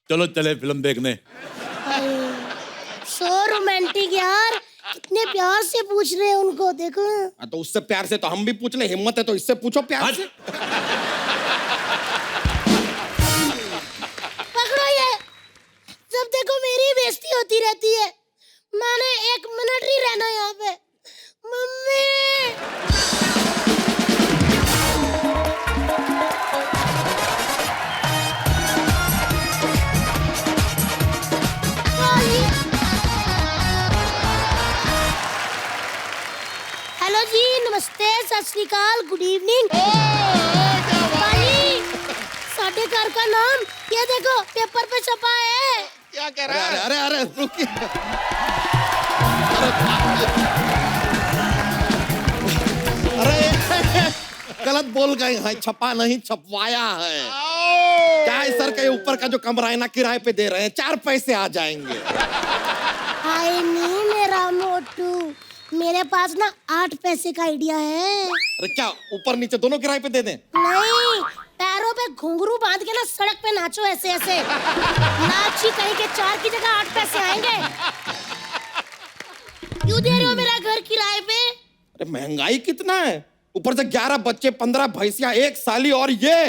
चलो चले फिल्म देखने। सो रोमांटिक यार, कितने प्यार से पूछ रहे हैं उनको, देखो। तो उससे प्यार से तो हम भी पूछ ले, हिम्मत है तो इससे पूछो प्यार से। पकड़ो ये, जब देखो मेरी बेइज्जती होती रहती है। मैंने 1 मिनट नहीं रहना यहाँ पे। मम्मी हेलो जी, नमस्ते, सत श्री अकाल, गुड इवनिंग। भाई साढ़े घर का नाम ये देखो पेपर पे छपा है। क्या कह रहा है? अरे अरे रुकिए, अरे गलत बोल गए हैं, छपा नहीं छपवाया है। क्या है सर के ऊपर का जो कमरा है ना किराए पे दे रहे हैं, 4 पैसे आ जाएंगे। हाय नहीं मेरा मोटू, मेरे पास ना 8 पैसे का आइडिया है। अरे क्या ऊपर नीचे दोनों किराए पे दे दें? नहीं, पैरों पे घुंघरू बांध के ना सड़क पे नाचो ऐसे ऐसे। नाची कहीं के 4 की जगह 8 पैसे आएंगे। क्यों दे रहे हो मेरा घर किराए पे? अरे महंगाई कितना है, ऊपर से 11 बच्चे, 15 भैंसियां, 1 साली और ये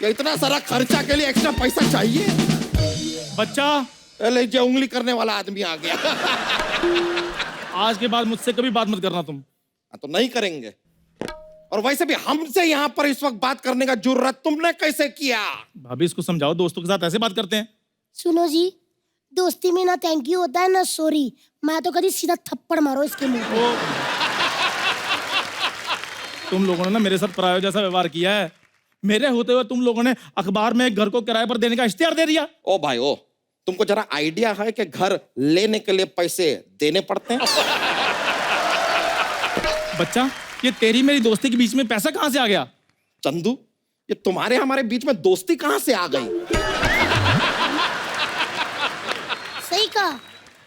इतना सारा खर्चा के लिए एक्स्ट्रा पैसा चाहिए। बच्चा, पहले जो उंगली करने वाला आदमी आ गया। आज के बाद मुझसे कभी बात मत करना तुम। तो नहीं करेंगे। और वैसे भी हमसे यहाँ पर इस वक्त बात करने का जुर्रत तुमने कैसे किया? भाभी इसको समझाओ, दोस्तों के साथ ऐसे बात करते हैं? सुनो जी, दोस्ती में ना थैंक यू होता है ना सॉरी। मैं तो कभी सीधा थप्पड़ मारो इसके मुंह पे। तुम लोगों ने ना मेरे साथ पराया जैसा व्यवहार किया है। मेरे होते हुए तुम लोगों ने अखबार में घर को किराए पर देने का इश्तिहार दे दिया। ओ भाई ओ, तुमको जरा आइडिया है कि घर लेने के लिए पैसे देने पड़ते हैं? बच्चा, ये तेरी मेरी दोस्ती के बीच में पैसा कहां से आ गया? चंदू, ये तुम्हारे हमारे बीच में दोस्ती कहां से आ गई? सही कहा।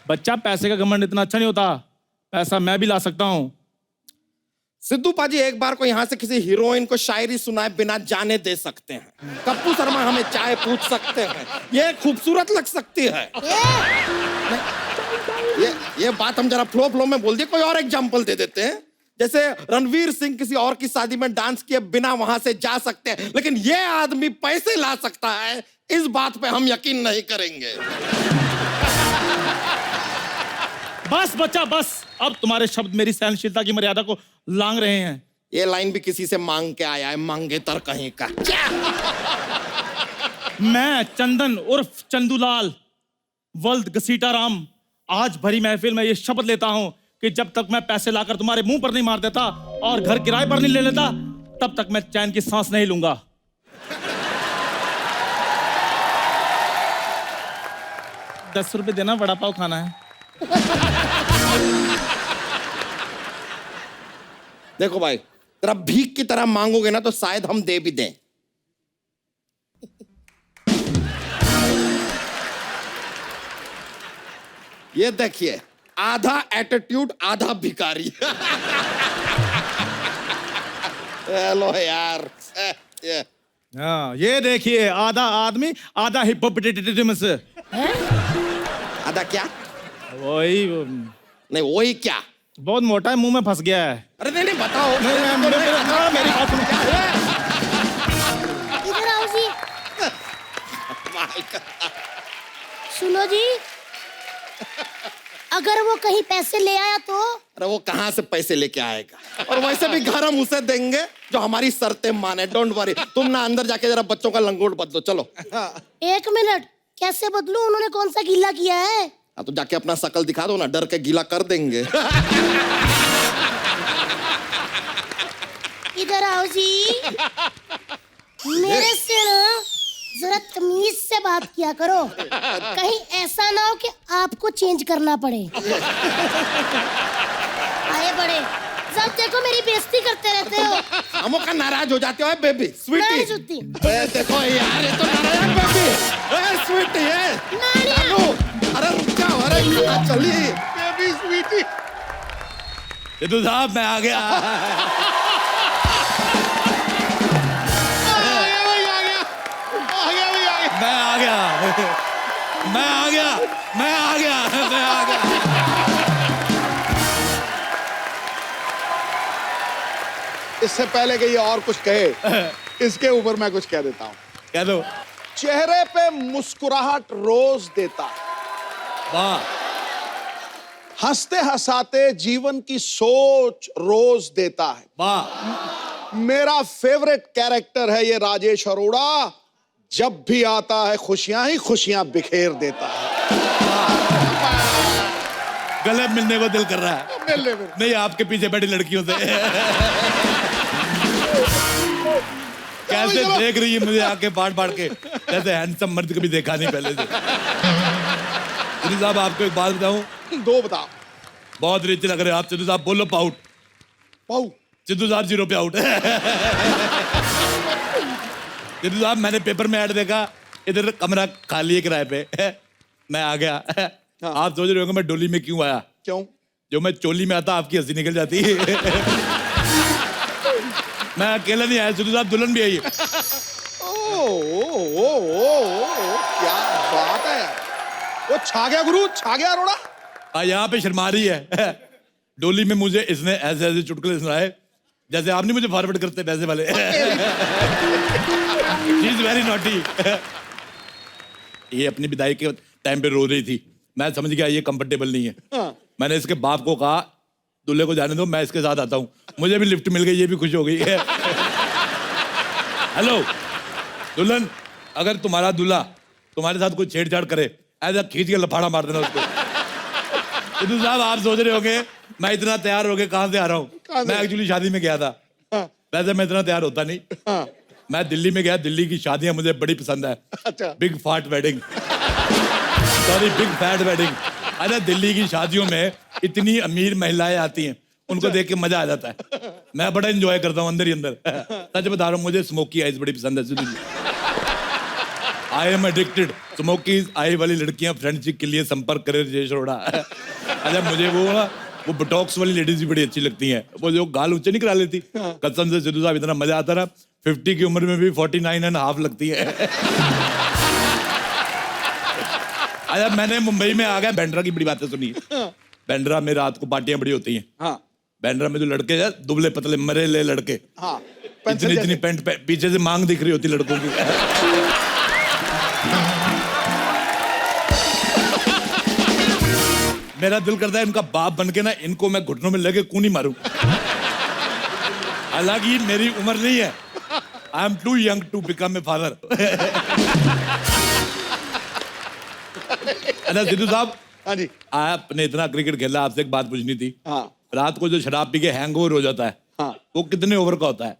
बच्चा, पैसे का घमंड इतना अच्छा नहीं होता। पैसा मैं भी ला सकता हूं। सिद्धू पाजी एक बार को यहाँ से किसी हीरोइन को शायरी सुनाए बिना जाने दे सकते हैं। कप्पू शर्मा हमें चाय पूछ सकते हैं। ये खूबसूरत लग सकती है। ये बात हम जरा फ्लो में बोल दिए। कोई और एग्जांपल दे देते हैं, जैसे रणवीर सिंह किसी और की शादी में डांस किए बिना वहां से जा सकते हैं, लेकिन ये आदमी पैसे ला सकता है, इस बात पे हम यकीन नहीं करेंगे। बस बच्चा बस, अब तुम्हारे शब्द मेरी सहनशीलता की मर्यादा को लांग रहे हैं। ये लाइन भी किसी से मांग के आया है, मांगेतर कहीं का। मैं चंदन उर्फ चंदूलाल वल्द घसीटा राम आज भरी महफिल में ये शपथ लेता हूं कि जब तक मैं पैसे लाकर तुम्हारे मुंह पर नहीं मार देता और घर किराए पर नहीं ले लेता, तब तक मैं चैन की सांस नहीं लूंगा। ₹10 देना, वड़ा पाव खाना है। देखो भाई, तेरा भीख की तरह मांगोगे ना तो शायद हम दे भी दें। ये देखिए, आधा एटीट्यूड आधा भिखारी। हेलो यार। हाँ, ये देखिए, आधा आदमी आधा हिप्पोपोटेटस। आधा क्या? वही नहीं, वही क्या? बहुत मोटा है, मुंह में फंस गया है। अरे नहीं बताओ। मेरी बात सुनो। इधर आओ जी। सुनो जी, अगर वो कहीं पैसे ले आया तो? अरे वो कहां से पैसे लेके आएगा? और वैसे भी घर हम उसे देंगे जो हमारी शर्तें माने। डोंट वरी, तुम ना अंदर जाके जरा बच्चों का लंगोट बदलो। चलो। 1 मिनट, कैसे बदलूं? उन्होंने कौन सा गीला किया है? तो जाके अपना शकल दिखा दो ना, डर के गीला कर देंगे। इधर आओ जी। मेरे से ना जरा तमीज से बात किया करो, कहीं ऐसा ना हो कि आपको चेंज करना पड़े। आए बड़े, जब देखो मेरी बेइज्जती करते रहते हो। हम का नाराज हो जाते हो बेबी स्वीटी। देखो यार, ये तो नाराज बेबी स्वीटी है। अरे रुक जाओ, अरे कहाँ चली बेबी स्वीटी? सिद्धू साहब, मैं आ गया। मैं आ गया, मैं आ गया, मैं आ गया, मैं आ गया। इससे पहले कि ये और कुछ कहे, इसके ऊपर मैं कुछ कह देता हूं। कह दो। चेहरे पे मुस्कुराहट रोज देता, वाह, हंसते हंसाते जीवन की सोच रोज देता है। वाह, मेरा फेवरेट कैरेक्टर है ये राजेश अरोड़ा, जब भी आता है खुशियां ही खुशियां बिखेर देता है। गले मिलने को दिल कर रहा है। नहीं, आपके पीछे बैठी लड़कियों से। कैसे देख रही है मुझे आके बांट बांट के, जैसे हैंडसम मर्द कभी देखा नहीं पहले से। सिद्धू साहब, आपको एक बात बताऊं? दो बताओ। बहुत रिच लग रहे हो आप सिद्धू साहब। बोलो पाउट। पाऊ। सिद्धू साहब 0 पे आउट। सिद्धू साहब, मैंने पेपर में ऐड देखा, इधर कमरा खाली है किराए पे। मैं आ गया। हाँ। आप सोच रहे होंगे मैं डोली में क्यों आया? क्यों? जो मैं चोली में आता आपकी हंसी निकल जाती। मैं अकेला नहीं आया सिद्धू साहब, दुल्हन भी आई है। क्या बात है। वो छा गया गुरु, छा गया अरोड़ा। यहाँ पे शर्मा रही है। डोली में मुझे इसने ऐसे ऐसे चुटकुले सुनाए जैसे आप नहीं मुझे फॉरवर्ड करते पैसे वाले। She is very naughty। ये अपनी विदाई के टाइम पे रो रही थी। मैं समझ गया ये कंफर्टेबल नहीं है। हाँ। मैंने इसके बाप को कहा दूल्हे को जाने दो, मैं इसके साथ आता हूँ। मुझे भी लिफ्ट मिल गई, ये भी खुश हो गई है। हेलो दुल्हन, अगर तुम्हारा दूल्हा तुम्हारे साथ कोई छेड़छाड़ करे, ऐसा खींच के लफाड़ा मार देना उसको। सिद्धू साहब, आप सोच रहे होंगे मैं इतना तैयार हो गए कहाँ से आ रहा हूँ? मैं एक्चुअली शादी में गया था। हाँ। वैसे मैं इतना तैयार होता नहीं। हाँ। मैं दिल्ली में गया। दिल्ली की शादियां मुझे बड़ी पसंद है। अच्छा। बिग फाट wedding, sorry big fat wedding. अरे दिल्ली की शादियों में इतनी अमीर महिलाएं आती हैं, उनको देख के मजा आ जाता है। मैं बड़ा एंजॉय करता हूँ अंदर ही अंदर। सच बता रहा हूँ, मुझे स्मोकी आइज बड़ी पसंद है Sidhu ji. I am addicted. Smoky eye वाली लड़कियां फ्रेंडशिप के लिए संपर्क करे राजेश अरोड़ा। अच्छा, मुझे वो बोटॉक्स वाली लेडीज भी बड़ी अच्छी लगती हैं, वो जो गाल ऊंचे नहीं करा लेती। कसम से सिद्धू साहब, इतना मजा आता रहा। 50 की उम्र में भी 49.5 लगती है। अच्छा, मैंने मुंबई में आ गया, बैंड्रा की बड़ी बातें सुनी। बैंड्रा में रात को पार्टियां बड़ी होती हैं। हाँ। बैंड्रा में जो लड़के हैं दुबले पतले मरेले लड़के, हाँ। इतनी इतनी पैंट पीछे से मांग दिख रही होती लड़कों की। मेरा दिल करता है इनका बाप बन के ना इनको मैं घुटनों में लगे कूनी मारूं। हालांकि मेरी उम्र नहीं है। I am too young to become a father. अच्छा सिद्धू साहब, हाँ जी। आपने इतना क्रिकेट खेला, आपसे एक बात पूछनी थी। हाँ। रात को जो शराब पी के हैंगओवर हो जाता है, हाँ। वो कितने ओवर का होता है?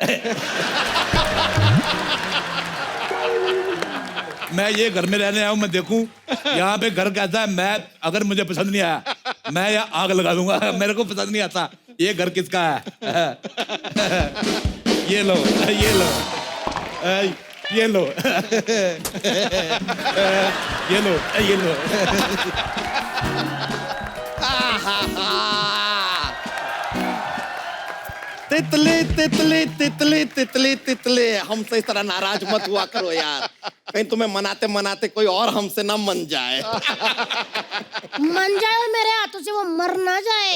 मैं ये घर में रहने आया हूं, मैं देखूं यहाँ पे घर कैसा है। मैं अगर मुझे पसंद नहीं आया, मैं यहाँ आग लगा दूंगा। मेरे को पसंद नहीं आता ये घर किसका है। ये लो, ये लो, ये लो, ये लो, ये लो। तितली तितली तितली तितली तितली, हमसे इस तरह नाराज मत हुआ करो यार। कहीं तुम्हें मनाते मनाते कोई और हमसे ना मन जाए। मन जाए और मेरे हाथों से वो मर ना जाए।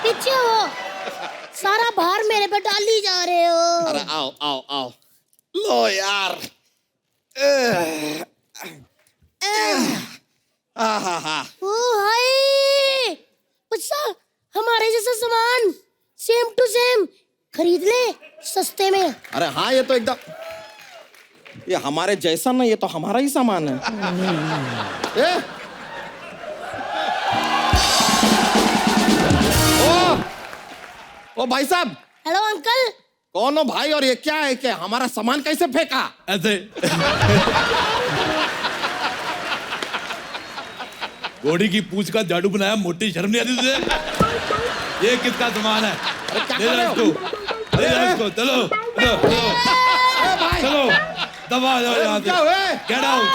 पीछे हो, सारा भार मेरे पे डाली जा रहे हो। अरे आओ आओ आओ, लो यार। ओ हाय, अच्छा हमारे जैसा सामान सेम टू सेम खरीद ले सस्ते में। अरे हाँ, ये तो एकदम, ये हमारे जैसा ना, ये तो हमारा ही सामान है। ओ भाई साहब। Hello uncle. कौन हो भाई, और ये क्या है कि हमारा सामान कैसे फेंका? ऐसे घोड़ी की पूंछ का झाड़ू बनाया, मोटी शर्म नहीं आती तुझे? ये किसका सामान है? ले जा इसको, ले जा इसको। चलो चलो चलो, दबा जाओ यहाँ से। Get out.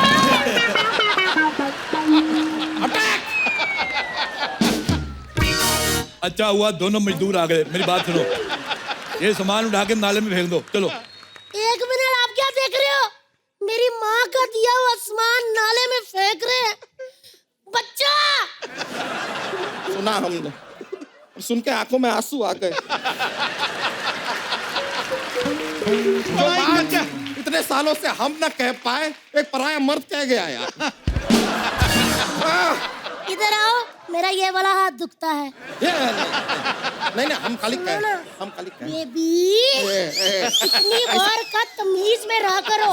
अच्छा हुआ दोनों मजदूर आ गए। मेरी बात सुनो, ये सामान उठा के नाले में फेंक दो। चलो। एक मिनट, आप क्या देख रहे हो? मेरी माँ का दिया दिया हुआ सामान नाले में फेंक रहे हैं। बच्चा! सुना हमने, सुन के आंखों में आंसू आ गए। जो बात इतने सालों से हम न कह पाए, एक पराया मर्द कह गया यार। इधर आओ, मेरा ये वाला हाथ दुखता है। नहीं नहीं, हम खाली कह, हम खाली कह। बेबी, इतनी बार का तमीज में रहा करो।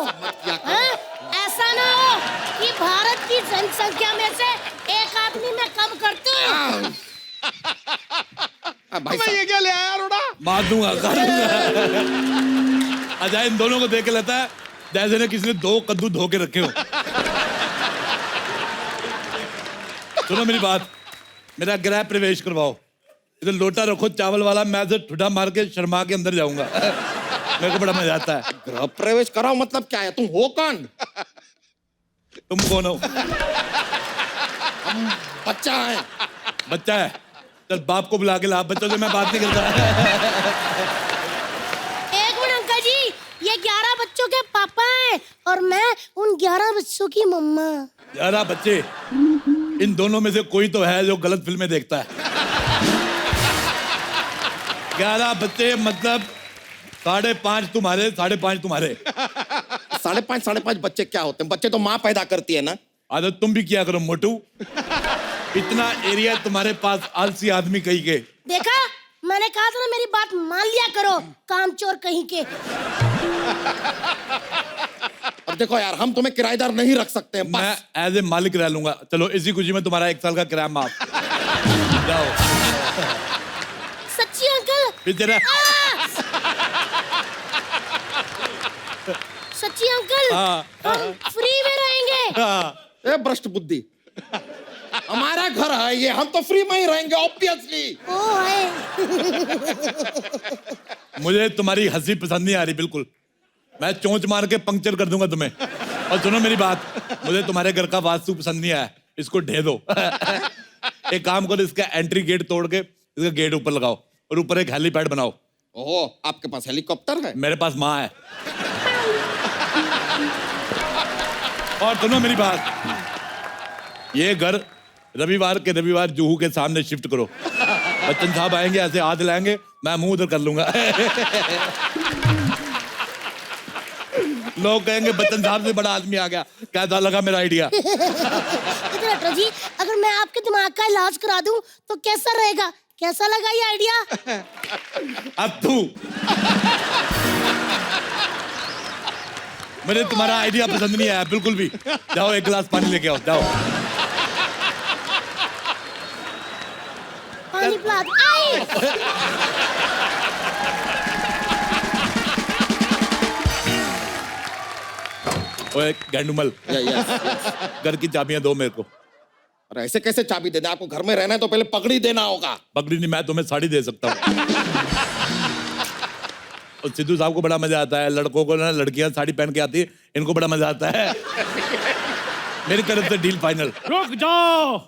हाँ? ऐसा ना हो कि भारत की जनसंख्या में से एक आदमी मैं कम कर दूं। भाई मैं ये क्या ले आया रोड़ा? मार दूंगा। अजय इन दोनों को देख के लगता है जैसे ने किसी ने 2 कद्दू धो के रखे हो। सुनो मेरी बात, मेरा गृह प्रवेश करवाओ। इधर लोटा रखो चावल वाला, मैं इधर ठुडा मार के शर्मा के अंदर जाऊंगा। मेरे को बड़ा मजा आता है। गृह प्रवेश कराओ मतलब क्या है? तुम हो कौन? तुम कौन हो? बच्चा है। बच्चा है? चल बाप को बुला के ला, बच्चों से मैं बात नहीं करता। एक मिनट अंकल जी, ये 11 बच्चों के पापा हैं और मैं उन 11 बच्चों की मम्मा। 11 बच्चे? इन दोनों में से कोई तो है जो गलत फिल्में देखता है। 11 बच्चे मतलब 5.5 तुम्हारे, 5.5 तुम्हारे। 5.5 बच्चे क्या होते हैं? बच्चे तो माँ पैदा करती है ना। आदत तुम भी किया करो मोटू। इतना एरिया तुम्हारे पास, आलसी आदमी कहीं के। देखा, मैंने कहा था ना, मेरी बात मान लिया करो, कामचोर कहीं के। अब देखो यार, हम तुम्हें किराएदार नहीं रख सकते हैं। मैं एज ए मालिक रह लूंगा। चलो इसी खुशी में तुम्हारा 1 साल का किराया माफ। जाओ। सच्ची अंकल? फिर तेरा सच्ची अंकल? हाँ। हम फ्री में रहेंगे। हाँ। ए भ्रष्ट बुद्धि, हमारा घर है ये, हम तो फ्री में ही रहेंगे ऑब्वियसली। ओ है। मुझे तुम्हारी हंसी पसंद नहीं आ रही बिल्कुल। मैं चोंच मार के पंक्चर कर दूंगा तुम्हें। और सुनो मेरी बात, मुझे तुम्हारे घर का वास्तु पसंद नहीं आया, इसको ढे दो। एक काम करो, इसका एंट्री गेट तोड़ के इसका गेट ऊपर लगाओ और ऊपर एक हेलीपैड बनाओ। ओहो, आपके पास हेलीकॉप्टर है? मेरे पास माँ है। और सुनो मेरी बात, ये घर रविवार के रविवार जुहू के सामने शिफ्ट करो। बच्चन साहब आएंगे, ऐसे हाथ लाएंगे, मैं मुंह उधर कर लूंगा। लोग कहेंगे बच्चन साहब से बड़ा आदमी आ गया। कैसा लगा मेरा आइडिया? इधर हटो जी, अगर मैं आपके दिमाग का इलाज करा दूं तो कैसा रहेगा? कैसा लगा ये आइडिया? अब तू मुझे तुम्हारा आइडिया पसंद नहीं आया बिल्कुल भी। जाओ 1 गिलास पानी लेके आओ, जाओ। पानी पिला दो। आई! ओए गैंडुमल, यस। घर की चाबियां दो मेरे को। अरे ऐसे कैसे चाबी दे दे? आपको घर में रहना है तो पहले पगड़ी देना होगा। पगड़ी नहीं, मैं तुम्हें साड़ी दे सकता हूँ। और सिद्धू साहब को बड़ा मजा आता है, लड़कों को ना, लड़कियां साड़ी पहन के आती है, इनको बड़ा मजा आता है। मेरी तरफ से डील फाइनल। रुक जाओ।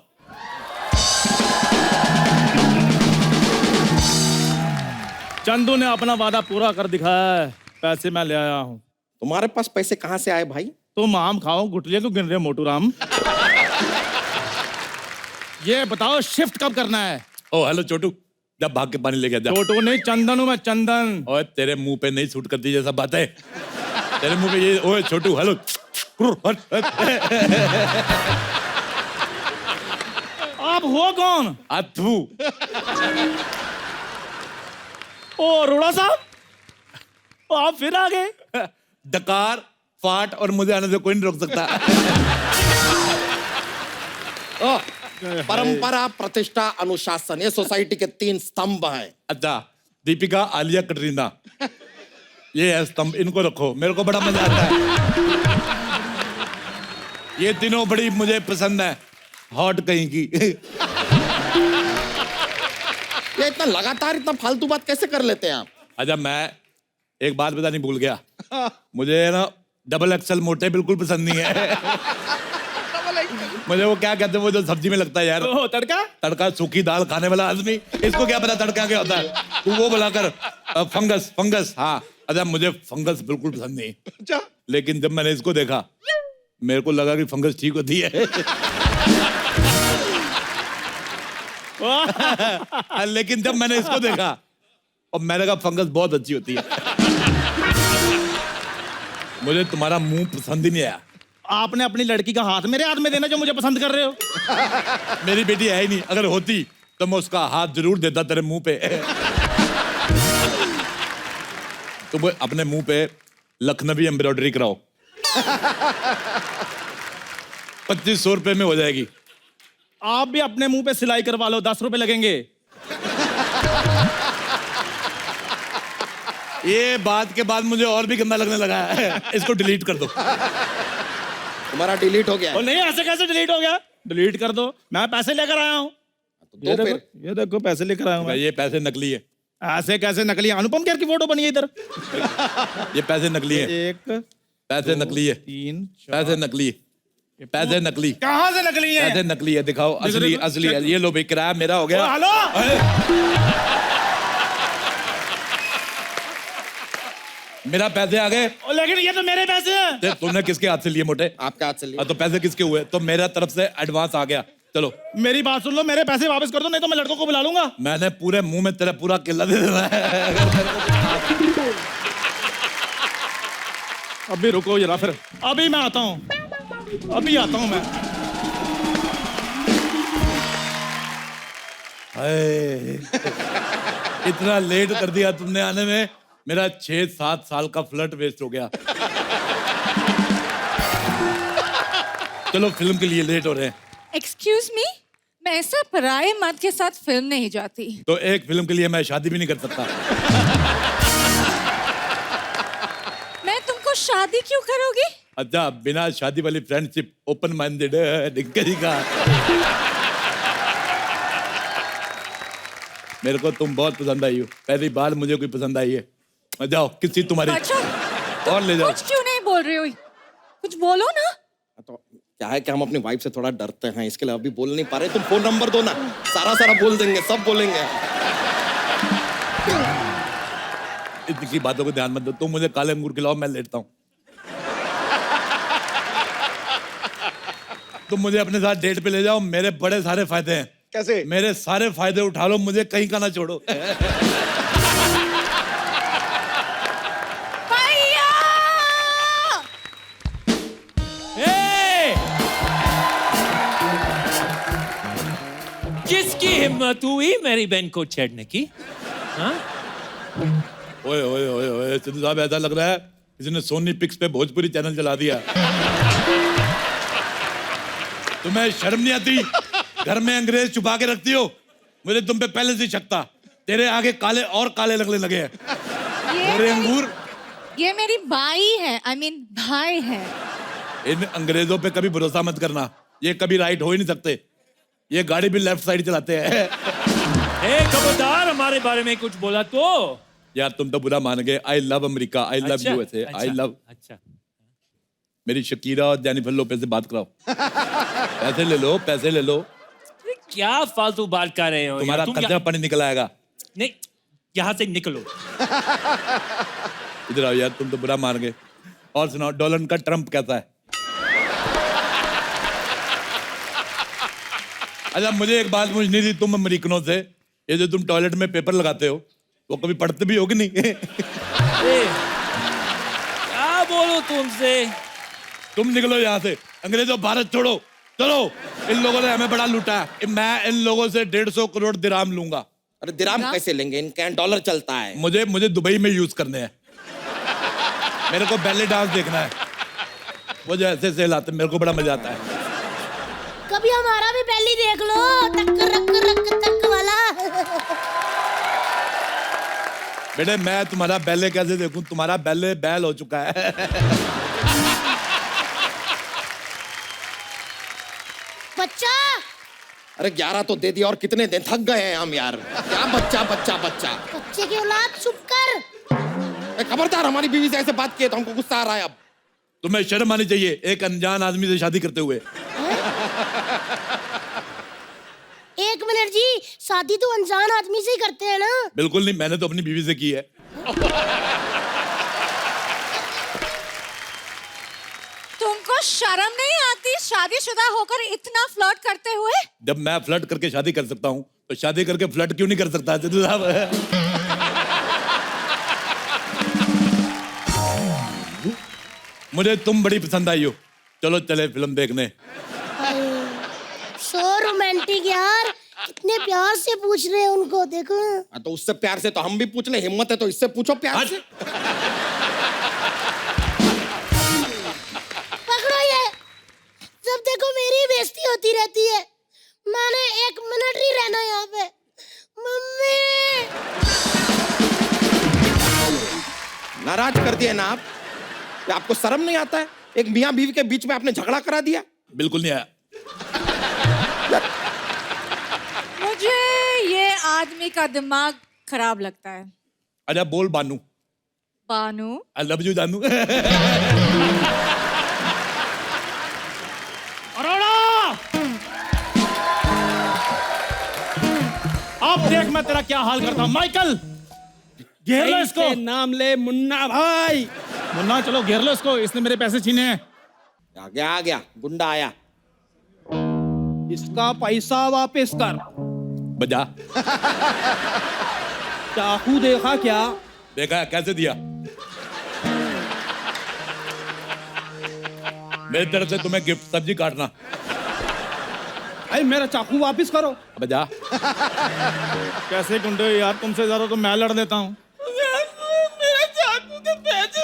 चंदू ने अपना वादा पूरा कर दिखाया है। पैसे मैं ले आया हूँ। तुम्हारे पास पैसे कहाँ से आए भाई? तुम आम खाओ, गुटलियां क्यों गिन रहे हो मोटू राम? ये बताओ शिफ्ट कब करना है? ओ हेलो छोटू, जब भाग के पानी लेके जा। छोटू नहीं, चंदन हूँ मैं, चंदन। ओए तेरे मुंह पे नहीं सूट करती जैसा बात है। तेरे मुंह पे ये, ओए छोटू हेलो। आप हो कौन? अथू। ओ अरोड़ा साहब, आप फिर आ गए। डकार, फाट और मुझे आने से कोई नहीं रोक सकता। परंपरा, प्रतिष्ठा, अनुशासन, ये सोसाइटी के 3 स्तंभ हैं। अच्छा, दीपिका, आलिया, कटरीना, ये है स्तंभ, इनको रखो। मेरे को बड़ा मजा आता है। ये तीनों बड़ी मुझे पसंद है। हॉट कहीं की। ये इतना लगातार इतना फालतू बात कैसे कर लेते हैं आप? अच्छा, मैं एक बात बतानी भूल गया। मुझे ना डबल एक्सल मोटे बिल्कुल पसंद नहीं है। मुझे वो क्या कहते हैं, वो जो सब्जी में लगता है यार, तड़का। तड़का, सूखी दाल खाने वाला आदमी, इसको क्या पता तड़का क्या होता है? तू वो बुलाकर फंगस, फंगस। हाँ, अच्छा मुझे फंगस बिल्कुल पसंद नहीं। लेकिन जब मैंने इसको देखा, मेरे को लगा कि फंगस ठीक होती है। लेकिन जब मैंने इसको देखा और मैंने कहा फंगस बहुत अच्छी होती है। मुझे तुम्हारा मुंह पसंद ही नहीं आया। आपने अपनी लड़की का हाथ मेरे हाथ में देना जो मुझे पसंद कर रहे हो। मेरी बेटी है ही नहीं, अगर होती तो मैं उसका हाथ जरूर देता तेरे मुंह पे। तुम अपने मुंह पे लखनवी एम्ब्रॉयडरी कराओ। 2500 रुपए में हो जाएगी। आप भी अपने मुंह पे सिलाई करवा लो, 10 रुपए लगेंगे। ये बात के बाद मुझे और भी गंदा लगने लगा है। इसको डिलीट कर दो। तुम्हारा डिलीट हो गया है। और नहीं, ऐसे कैसे डिलीट हो गया? डिलीट कर दो, मैं पैसे लेकर आया हूँ। तो दो फिर। ये देखो पैसे लेकर आया हूँ मैं। ये पैसे नकली है। ऐसे कैसे नकली? अनुपम खेर की फोटो बनी है इधर। ये पैसे नकली है। 1 पैसे नकली है। 3 पैसे नकली है। पैसे नकली। कहाँ से नकली है? पैसे नकली है, दिखाओ। असली देखो, असली है। ये लो भाई, किराया मेरा हो गया। हेलो, मेरा पैसे आ गए। लेकिन ये तो मेरे पैसे हैं। तुमने किसके हाथ से लिए मोटे? आपके हाथ से लिए। तो पैसे किसके हुए? तो मेरा तरफ से एडवांस आ गया। चलो मेरी बात सुन लो, मेरे पैसे वापस कर दो, नहीं तो मैं लड़कों को बुला लूंगा। मैंने पूरे मुंह में तेरा पूरा किला दे देना है। अभी रुको जरा, फिर अभी मैं आता हूँ, अभी आता हूँ मैं। हाय, इतना लेट कर दिया तुमने आने में। मेरा 6-7 साल का फ्लर्ट वेस्ट हो गया। चलो फिल्म के लिए लेट हो रहे हैं। एक्सक्यूज मी, मैं ऐसा पराये मर्द के साथ फिल्म नहीं जाती। तो एक फिल्म के लिए मैं शादी भी नहीं कर सकता। मैं तुमको शादी क्यों करोगी? अच्छा, बिना शादी वाली फ्रेंडशिप ओपन माइंडेड का। मेरे को तुम बहुत पसंद आई हो। पहली बार मुझे कोई पसंद आई है। जाओ, किसी तुम्हारी अच्छा, और ले जाओ। कुछ क्यों नहीं बोल रही हो? कुछ बोलो ना। तो क्या है कि हम अपनी वाइफ से थोड़ा डरते हैं, इसके लिए अभी बोल नहीं पा रहे। तुम फोन नंबर दो ना, सारा बोल देंगे, सब बोलेंगे। इतनी बातों को ध्यान मत दो। तुम मुझे काले अंगूर खिलाओ, मैं लेटता हूँ। तुम मुझे अपने साथ डेट पे ले जाओ, मेरे बड़े सारे फायदे हैं। कैसे? मेरे सारे फायदे उठा लो, मुझे कहीं का ना छोड़ो। भैया! किसकी हिम्मत हुई मेरी बहन को छेड़ने की? हाँ? ओए ओए ओए ओए, सिद्धू साहब, ऐसा लग रहा है किसी ने सोनी पिक्स पे भोजपुरी चैनल चला दिया। तुम्हें शर्म नहीं आती? घर में अंग्रेज छुपा के रखती हो। मुझे तुम पे पहले से शक था। तेरे आगे काले और काले लगने लगे हैं। गोरे अंगूर। ये मेरी बाई है, I mean भाई है। इन अंग्रेजों पे कभी भरोसा मत करना। ये कभी राइट हो ही नहीं सकते। ये गाड़ी भी लेफ्ट साइड चलाते हैं। खबरदार, हमारे बारे में कुछ बोला तो। यार तुम तो बुरा मान गए। I love America, I love अच्छा, यूएसए, आई लव। अच्छा, मेरी शकीरा और जेनिफर लोपेज से बात कराओ। पैसे ले लो, पैसे ले लो। क्या फालतू बात कर रहे हो? तुम्हारा यार, तुम खर्चा पानी निकल आएगा। नहीं, यहाँ से निकलो। इधर आओ यार, तुम तो बुरा मान गए। और सुनाओ, डोनाल्ड का ट्रम्प कैसा है? अच्छा, मुझे एक बात पूछनी थी तुम अमेरिकनों से। ये जो तुम टॉयलेट में पेपर लगाते हो, वो कभी पढ़ते भी हो कि नहीं? क्या बोलो तुमसे? तुम निकलो यहाँ से। अंग्रेजों, भारत छोड़ो। चलो, इन लोगों ने हमें बड़ा लूटा है। मैं इन लोगों से 150 करोड़ दिराम लूंगा। अरे दिराम कैसे लेंगे? इनके यहाँ डॉलर चलता है। मुझे दुबई में यूज करने हैं। मेरे को बैले डांस देखना है। वो जो ऐसे से लाते, मेरे को बड़ा मजा आता है। कभी हमारा भी बैली देख लो, टक रक रक टक वाला। बेटे, मैं तुम्हारा बैले कैसे देखूं? तुम्हारा बैले बैल हो चुका है। बच्चा, अरे 11 तो दे दिया, और कितने दिन? थक गए हैं हम यार। क्या बच्चा बच्चा बच्चा? बच्चे की औलाद चुप कर। खबरदार, हमारी बीवी से ऐसे बात किए तो हमको गुस्सा आ रहा है अब। तुम्हें शर्म आनी चाहिए एक अनजान आदमी से शादी करते हुए। एक मिनट जी, शादी तो अनजान आदमी से ही करते हैं ना? बिल्कुल नहीं, मैंने तो अपनी बीवी से की है। तुमको शर्म नहीं आती शादीशुदा होकर इतना फ्लर्ट करते हुए? जब मैं फ्लर्ट करके शादी कर सकता हूँ तो शादी करके फ्लर्ट क्यों नहीं कर सकता सिद्धू साहब? मुझे तुम बड़ी पसंद आई हो, चलो चले फिल्म देखने। सो रोमांटिक यार, कितने प्यार से पूछ रहे हैं उनको, देखो। तो उससे प्यार से तो हम भी पूछ ले, हिम्मत है तो इससे पूछो प्यार से। पकड़ो ये, जब देखो मेरी बेइज्जती होती रहती है। मैंने 1 मिनट नहीं रहना यहाँ पे। मम्मी, नाराज कर दिए ना आप? क्या आपको शर्म नहीं आता है? एक मियाँ बीवी के बीच में आपने झगड़ा करा दिया। बिल्कुल नहीं आया। मुझे ये आदमी का दिमाग खराब लगता है। अच्छा बोल बानू। बानू? आई लव यू जानू। अरोड़ा, अब देख मैं तेरा क्या हाल करता हूं। माइकल, घेर लो इसको। नाम ले मुन्ना भाई। मुन्ना, चलो घेर लो इसको, इसने मेरे पैसे छीने हैं। आ गया गुंडा आया। इसका पैसा वापस कर। बजा। चाकू देखा क्या? देखा कैसे दिया? मेरी तरफ से तुम्हें गिफ्ट, सब्जी काटना। अरे मेरा चाकू वापस करो। बजा। कैसे गुंडे यार, तुमसे ज्यादा तो मैं लड़ लेता हूँ। मेरा चाकू के पैसे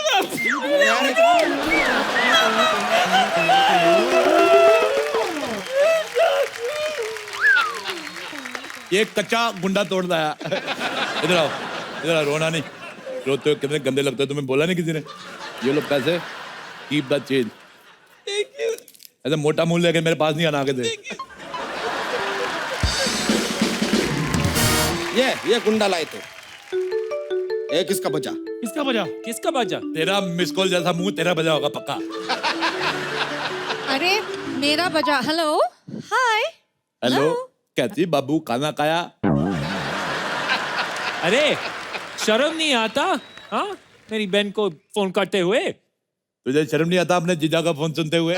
ये कच्चा गुंडा तोड़ लाया। इधर आओ, इधर आओ, रोना नहीं। रोते हो कितने गंदे लगते हो, तुम्हें बोला नहीं किसी ने? ये लो पैसे, कीप द चेंज। ऐसे मोटा मूल लेके मेरे पास नहीं आना आगे से। ये गुंडा लाए थे। ये किसका बजा? किसका बजा? किसका बाजा? तेरा मिस कॉल जैसा मुंह तेरा बजा होगा पक्का। अरे मेरा बजा। हेलो, हाय। हेलो, कैसी बाबू, खाना खाया? अरे शर्म नहीं आता? हाँ, मेरी बहन को फोन करते हुए। तुझे शर्म नहीं आता अपने जीजा का फोन सुनते हुए?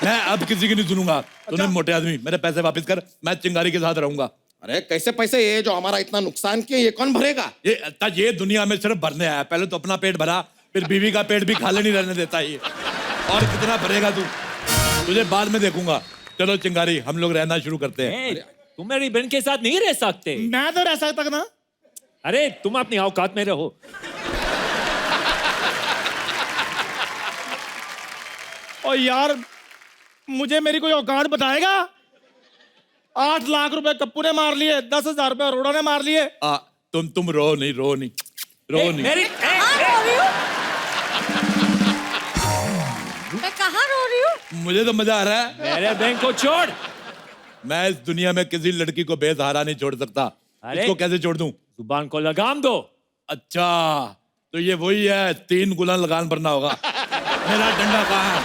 मैं अब किसी की नहीं सुनूंगा। तूने मोटे आदमी, मेरे पैसे वापस कर, मैं चिंगारी के साथ रहूंगा। अरे कैसे पैसे? ये जो हमारा इतना नुकसान किया, ये कौन भरेगा? ये दुनिया में सिर्फ भरने आया। पहले तो अपना पेट भरा, फिर बीवी का पेट भी खाली नहीं रहने देता ये। और कितना भरेगा तू? तुझे बाद में देखूंगा। चलो चिंगारी, हम लोग रहना शुरू करते हैं। ए, तुम मेरी बहन के साथ नहीं रह सकते। मैं तो रह सकता ना। अरे तुम अपनी औकात में रहो। और यार, मुझे मेरी कोई औकात बताएगा? 8 लाख रुपए कप्पू ने मार लिए, 10,000 रुपए अरोड़ा ने मार लिए। तुम रो नहीं, रो नहीं, रो नहीं। कहाँ रो रही हूँ? मैं कहाँ रो रही हूँ? मुझे तो मजा आ रहा है। मेरे बहन को छोड़। मैं इस दुनिया में किसी लड़की को बेसहारा नहीं छोड़ सकता। अरे! इसको कैसे छोड़ दूं? जुबान को लगाम दो। अच्छा, तो ये वही है, 3 गुना लगान भरना होगा। मेरा डंडा कहाँ है?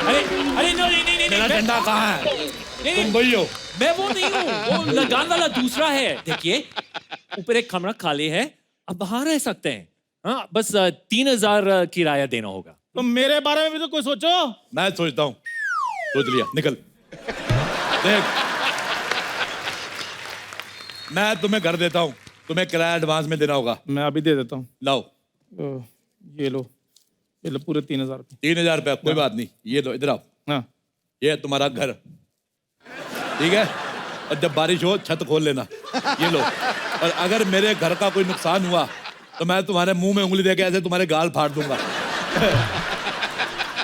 अरे अरे नहीं, मेरा डंडा कहाँ है? नहीं, तुम वही हो। मैं वो नहीं हूँ, वो लगान वाला दूसरा है। देखिए, ऊपर एक कमरा खाली है, अब बाहर रह सकते हैं। हाँ, बस 3,000 किराया देना होगा। तो मेरे बारे में भी तो कुछ सोचो। मैं सोचता हूँ। सोच लिया, निकल। देख, मैं तुम्हें घर देता हूँ, तुम्हें किराया एडवांस में देना होगा। मैं अभी दे देता हूँ। लाओ। ये लो पूरे 3,000 रुपए। 3,000 रुपया, कोई बात नहीं। ये लो, इधर आओ। हाँ, ये है तुम्हारा घर, ठीक है? और जब बारिश हो छत खोल लेना। ये लो। और अगर मेरे घर का कोई नुकसान हुआ तो मैं तुम्हारे मुंह में उंगली देके ऐसे तुम्हारे गाल फाड़ दूंगा।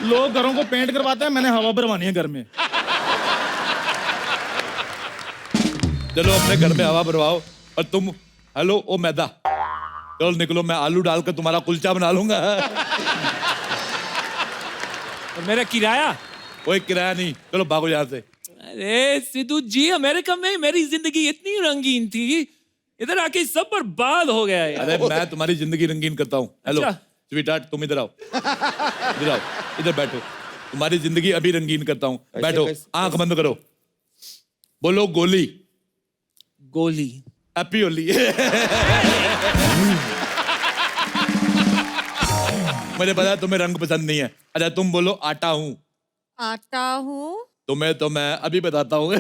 लोग घरों को पेंट करवाते हैं, मैंने हवा भरवानी है घर में। चलो अपने घर में हवा भरवाओ। और तुम, हेलो ओ मैदा, चलो निकलो, मैं आलू डालकर तुम्हारा कुलचा बना लूंगा। और मेरा किराया? कोई किराया नहीं, चलो भागो यहाँ से। अरे सिद्धू जी, अमेरिका में मेरी जिंदगी इतनी रंगीन थी, इधर आके सब बर्बाद हो गया है। अरे मैं तुम्हारी जिंदगी रंगीन करता हूँ। हेलो अच्छा। स्वीटहार्ट, तुम इधर आओ। इधर आओ, इधर बैठो। तुम्हारी जिंदगी अभी रंगीन करता हूँ। बैठो, आंख बंद करो, बोलो गोली। गोली। हैप्पी होली। मुझे पता है तुम्हें रंग पसंद नहीं है। अच्छा तुम बोलो आटा हूँ। आता हूँ। तुम्हें तो मैं अभी बताता हूँ।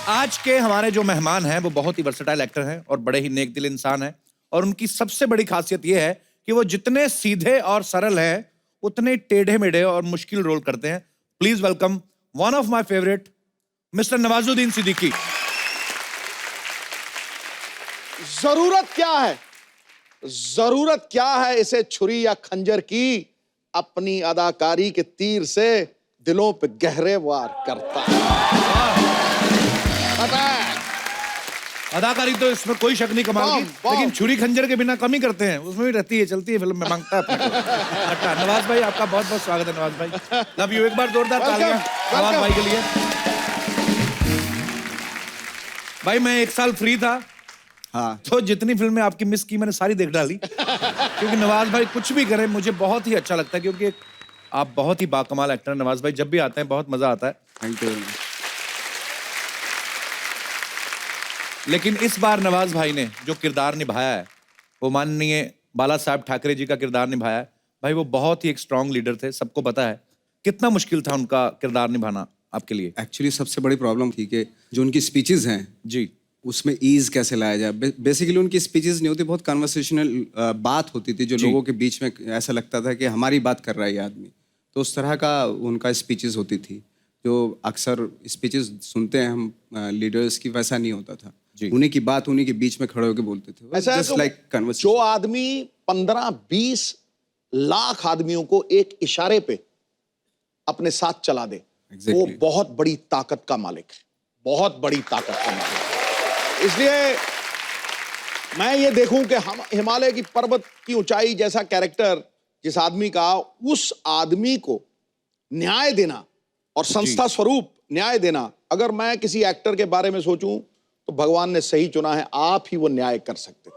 आज के हमारे जो मेहमान हैं वो बहुत ही वर्सेटाइल एक्टर हैं और बड़े ही नेक दिल इंसान हैं और उनकी सबसे बड़ी खासियत ये है कि वो जितने सीधे और सरल हैं उतने टेढ़े मेढ़े और मुश्किल रोल करते हैं। Please welcome one of my favourite mister Nawazuddin Siddiqui. जरूरत क्या है, जरूरत क्या है इसे छुरी या खंजर की, अपनी अदाकारी के तीर से दिलों पे गहरे वार करता है। अदाकारी तो इसमें कोई शक नहीं कमाल की, लेकिन छुरी खंजर के बिना कम ही करते हैं, उसमें भी रहती है, चलती है फिल्म में, मांगता है अपने को। अच्छा नवाज भाई आपका बहुत बहुत स्वागत है। नवाज भाई लव यू, एक बार जोरदार तालियां नवाज भाई के लिए। भाई मैं एक साल फ्री था, हाँ, तो जितनी फिल्में आपकी मिस की मैंने सारी देख डाली, क्योंकि नवाज भाई कुछ भी करें मुझे बहुत ही अच्छा लगता है, क्योंकि आप बहुत ही बाकमाल एक्टर हैं नवाज भाई। जब भी आते हैं बहुत मजा आता है। Thank you. लेकिन इस बार नवाज भाई ने जो किरदार निभाया है वो माननीय बाला साहब ठाकरे जी का किरदार निभाया है। भाई वो बहुत ही एक स्ट्रांग लीडर थे, सबको पता है। कितना मुश्किल था उनका किरदार निभाना आपके लिए? एक्चुअली सबसे बड़ी प्रॉब्लम थी कि जो उनकी स्पीचेस हैं जी, उसमें ईज कैसे लाया जाए। बेसिकली उनकी स्पीचेस नहीं होती, बहुत कन्वर्सेशनल बात होती थी, जो लोगों के बीच में ऐसा लगता था कि हमारी बात कर रहा है ये आदमी। तो उस तरह का उनका स्पीचेस होती थी, जो अक्सर स्पीचेस सुनते हैं हम लीडर्स की, वैसा नहीं होता था। उन्हीं की बात उन्हीं के बीच में खड़े होकर बोलते थे। ऐसा है तो जो आदमी 15-20 लाख आदमियों को एक इशारे पे अपने साथ चला दे, वो बहुत बड़ी ताकत का मालिक है, बहुत बड़ी ताकत का मालिक। इसलिए मैं ये देखूं कि हम हिमालय की पर्वत की ऊंचाई जैसा कैरेक्टर जिस आदमी का, उस आदमी को न्याय देना और संस्था स्वरूप न्याय देना, अगर मैं किसी एक्टर के बारे में सोचूं तो भगवान ने सही चुना है, आप ही वो न्याय कर सकते थे।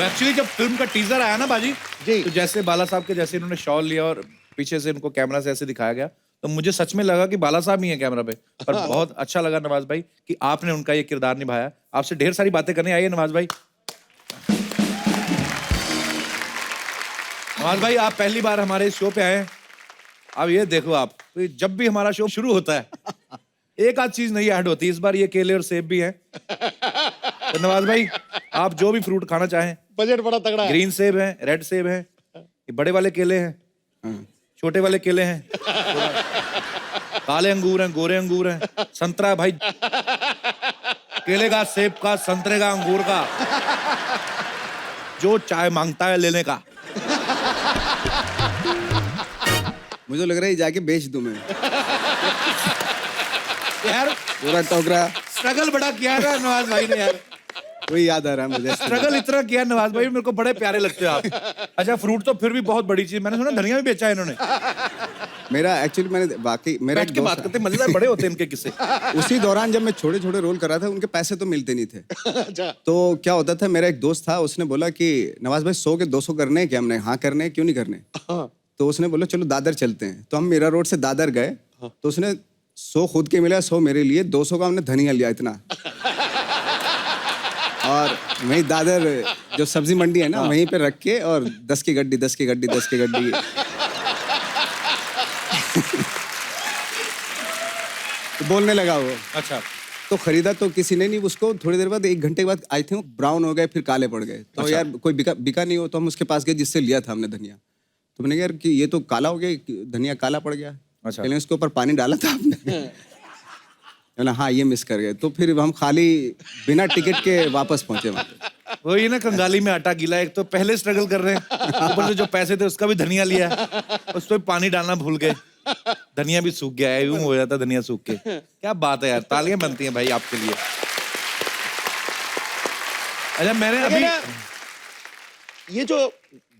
एक्चुअली जब फिल्म का टीजर आया ना बाजी जी, तो जैसे बाला साहब के जैसे इन्होंने शॉल लिया और पीछे से इनको कैमरा से ऐसे दिखाया गया, तो मुझे सच में लगा कि बाला साहब ही हैं कैमरा पे। पर बहुत अच्छा लगा नवाज भाई कि आपने उनका ये किरदार निभाया। आपसे ढेर सारी बातें करने आई है नवाज भाई। नवाज भाई आप पहली बार हमारे शो पे आए हैं। अब ये देखो आप, तो जब भी हमारा शो शुरू होता है एक आध चीज नहीं ऐड होती। इस बार ये केले और सेब भी हैं। तो नवाज भाई आप जो भी फ्रूट खाना चाहें, बजट बड़ा तगड़ा है। ग्रीन सेब है, रेड सेब है, ये बड़े वाले केले हैं, छोटे वाले केले हैं, काले अंगूर हैं, गोरे अंगूर हैं, संतरा है भाई, केले का, सेब का, संतरे का, अंगूर का, जो चाय मांगता है लेने का। मुझे लग रहा है जाके बेच दूं मैं यार पूरा टोकरा। स्ट्रगल बड़ा किया है नवाज भाई ने यार, वही याद आ रहा है मुझे। स्ट्रगल इतना किया नवाज भाई, मेरे को बड़े प्यारे लगते हो आप। अच्छा फ्रूट तो फिर भी बहुत बड़ी चीज, मैंने सुना धनिया भी बेचा है इन्होंने। मेरा एक्चुअली मैंने वाकई मेरा बैठ के बात करते मजेदार बड़े होते हैं इनके किस्से। उसी दौरान जब मैं छोटे छोटे रोल कर रहा था, उनके पैसे तो मिलते नहीं थे। तो क्या होता था, मेरा एक दोस्त था, उसने बोला कि नवाज भाई 100 के 200 करने हैं क्या? हमने हाँ करने हैं, क्यों नहीं करने? तो उसने बोला चलो दादर चलते हैं। तो हम मीरा रोड से दादर गए, तो उसने 100 खुद के मिला, 100 मेरे लिए, 200 का हमने धनिया लिया इतना। और वहीं दादर जो सब्जी मंडी है ना, वहीं पे रख के, और 10 की गड्डी 10 की गड्डी 10 की गड्डी। तो बोलने लगा वो। अच्छा तो खरीदा तो किसी ने नहीं उसको। थोड़ी देर बाद, 1 घंटे के बाद आई थी, ब्राउन हो गए, फिर काले पड़ गए। तो यार कोई बिका नहीं हो, तो हम उसके पास गए जिससे लिया था हमने धनिया। तो मैंने कहा यार कि ये तो काला हो गया, धनिया काला पड़ गया। अच्छा। पहले उसके ऊपर पानी डाला था आपने? हाँ ये मिस कर गए। तो फिर हम खाली बिना टिकट के वापस पहुंचे वहाँ पे। वही ना, कंगाली में आटा गीला। एक तो पहले स्ट्रगल कर रहे हैं, ऊपर से जो पैसे थे उसका भी धनिया लिया, उस पर पानी डालना भूल गए, धनिया भी सूख गया है, यूं हो जाता धनिया सूख के। क्या बात है यार, तालियां बनती हैं भाई आपके लिए। अच्छा मैंने अभी ये जो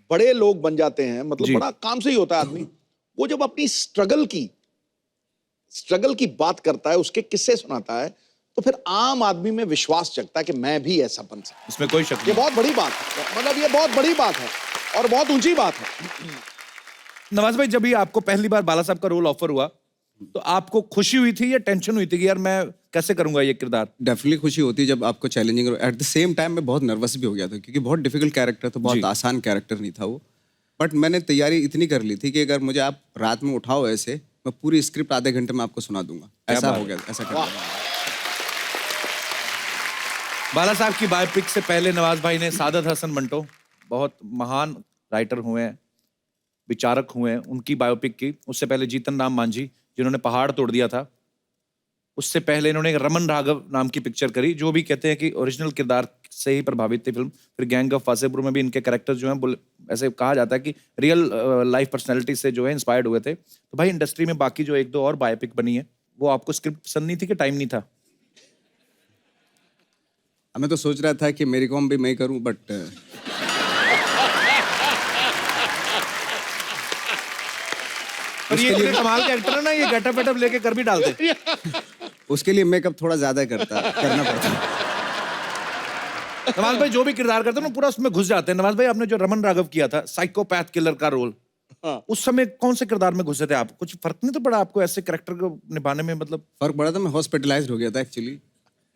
बड़े लोग बन जाते हैं, मतलब बड़ा काम से ही होता है आदमी, वो जब अपनी स्ट्रगल की बात करता है, उसके किस्से सुनाता है, तो फिर आम आदमी में विश्वास जगता है कि मैं भी ऐसा बन सकता इसमें कोई शक हूं। ये नहीं। बहुत बड़ी बात है, मतलब ये बहुत बड़ी बात है और बहुत ऊंची बात है। नवाज भाई, जब भी आपको पहली बार बाला साहब का रोल ऑफर हुआ तो आपको खुशी हुई थी या टेंशन हुई थी कि यार मैं कैसे करूंगा ये किरदार? डेफिनेटली खुशी होती है जब आपको challenging, at the same time मैं बहुत नर्वस भी हो गया था क्योंकि बहुत डिफिकल्ट कैरेक्टर था, बहुत जी। आसान कैरेक्टर नहीं था वो। बट मैंने तैयारी इतनी कर ली थी कि अगर मुझे आप रात में उठाओ ऐसे, मैं पूरी स्क्रिप्ट आधे घंटे में आपको सुना दूंगा। ऐसा बात हो गया, ऐसा कर दिया। बाला साहब की बायोपिक से पहले नवाज भाई ने सादत हसन मंटो, बहुत महान राइटर हुए हैं, विचारक हुए हैं, उनकी बायोपिक की। उससे पहले जीतन राम मांझी जिन्होंने पहाड़ तोड़ दिया था। उससे पहले इन्होंने एक रमन राघव नाम की पिक्चर करी, जो भी कहते हैं कि ओरिजिनल किरदार से ही प्रभावित थी फिल्म। फिर गैंग ऑफ वासेपुर में भी इनके कैरेक्टर्स जो हैं ऐसे कहा जाता है कि रियल लाइफ पर्सनैलिटी से जो है इंस्पायर्ड हुए थे। तो भाई इंडस्ट्री में बाकी जो एक दो और बायोपिक बनी है, वो आपको स्क्रिप्ट पसंद नहीं थी कि टाइम नहीं था? मैं तो सोच रहा था कि मेरी कॉम भी मैं करूं, बट पर ये इतने कमाल के एक्टर है ना, ये गेटअप वेटअप लेके कर भी डालते। उसके लिए मेकअप थोड़ा ज्यादा करना पड़ता। नवाज भाई जो भी किरदार करते हैं ना, पूरा उसमें घुस जाते हैं। नवाज भाई, आपने जो रमन राघव किया था साइकोपैथ किलर का रोल, उस समय कौन से किरदार में घुसे थे आप? कुछ फर्क नहीं तो पड़ा आपको ऐसे कैरेक्टर को निभाने में? मतलब फर्क पड़ा था, मैं हॉस्पिटलाइज्ड हो गया था एक्चुअली।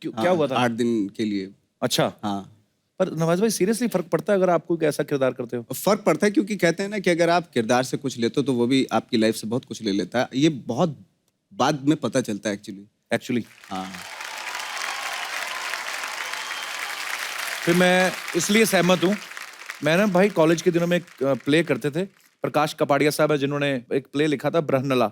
क्या हुआ था? 8 दिन के लिए। अच्छा। हाँ, पर नवाज भाई सीरियसली फर्क पड़ता है अगर आप कोई ऐसा किरदार करते हो? फर्क पड़ता है क्योंकि कहते हैं ना कि अगर आप किरदार से कुछ लेते हो तो वो भी आपकी लाइफ से बहुत कुछ ले लेता है। ये बहुत बाद में पता चलता है एक्चुअली। हाँ। फिर मैं इसलिए सहमत हूँ। मैं ना भाई कॉलेज के दिनों में एक प्ले करते थे, प्रकाश कपाड़िया साहब है जिन्होंने एक प्ले लिखा था ब्रह्नला।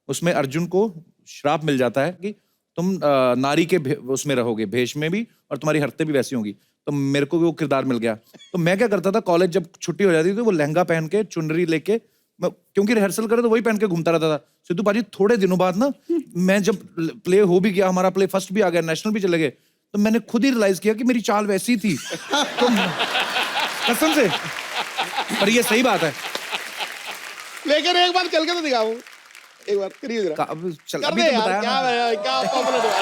उसमें अर्जुन को श्राप मिल जाता है कि तुम नारी के उसमें रहोगे, भेष में भी, और तुम्हारी हरकतें भी वैसी होंगी। तो मेरे को भी वो किरदार मिल गया। तो मैं क्या करता था, कॉलेज जब छुट्टी हो जाती थी तो वो लहंगा पहन के, चुनरी लेके, क्योंकि रिहर्सल करे तो वही पहन के घूमता रहता था। सिद्धू पाजी थोड़े दिनों बाद ना, मैं जब प्ले हो भी गया, हमारा प्ले फर्स्ट भी आ गया, नेशनल भी चले गए, तो मैंने खुद ही रियलाइज किया कि मेरी चाल वैसी थी। तो कसम से, पर ये सही बात है। लेकिन एक बार चल के तो दिखाओ, एक बार करिए जरा। चल कर अभी दे तो यार, बताया क्या ना। है, क्या पॉपुलर हुआ।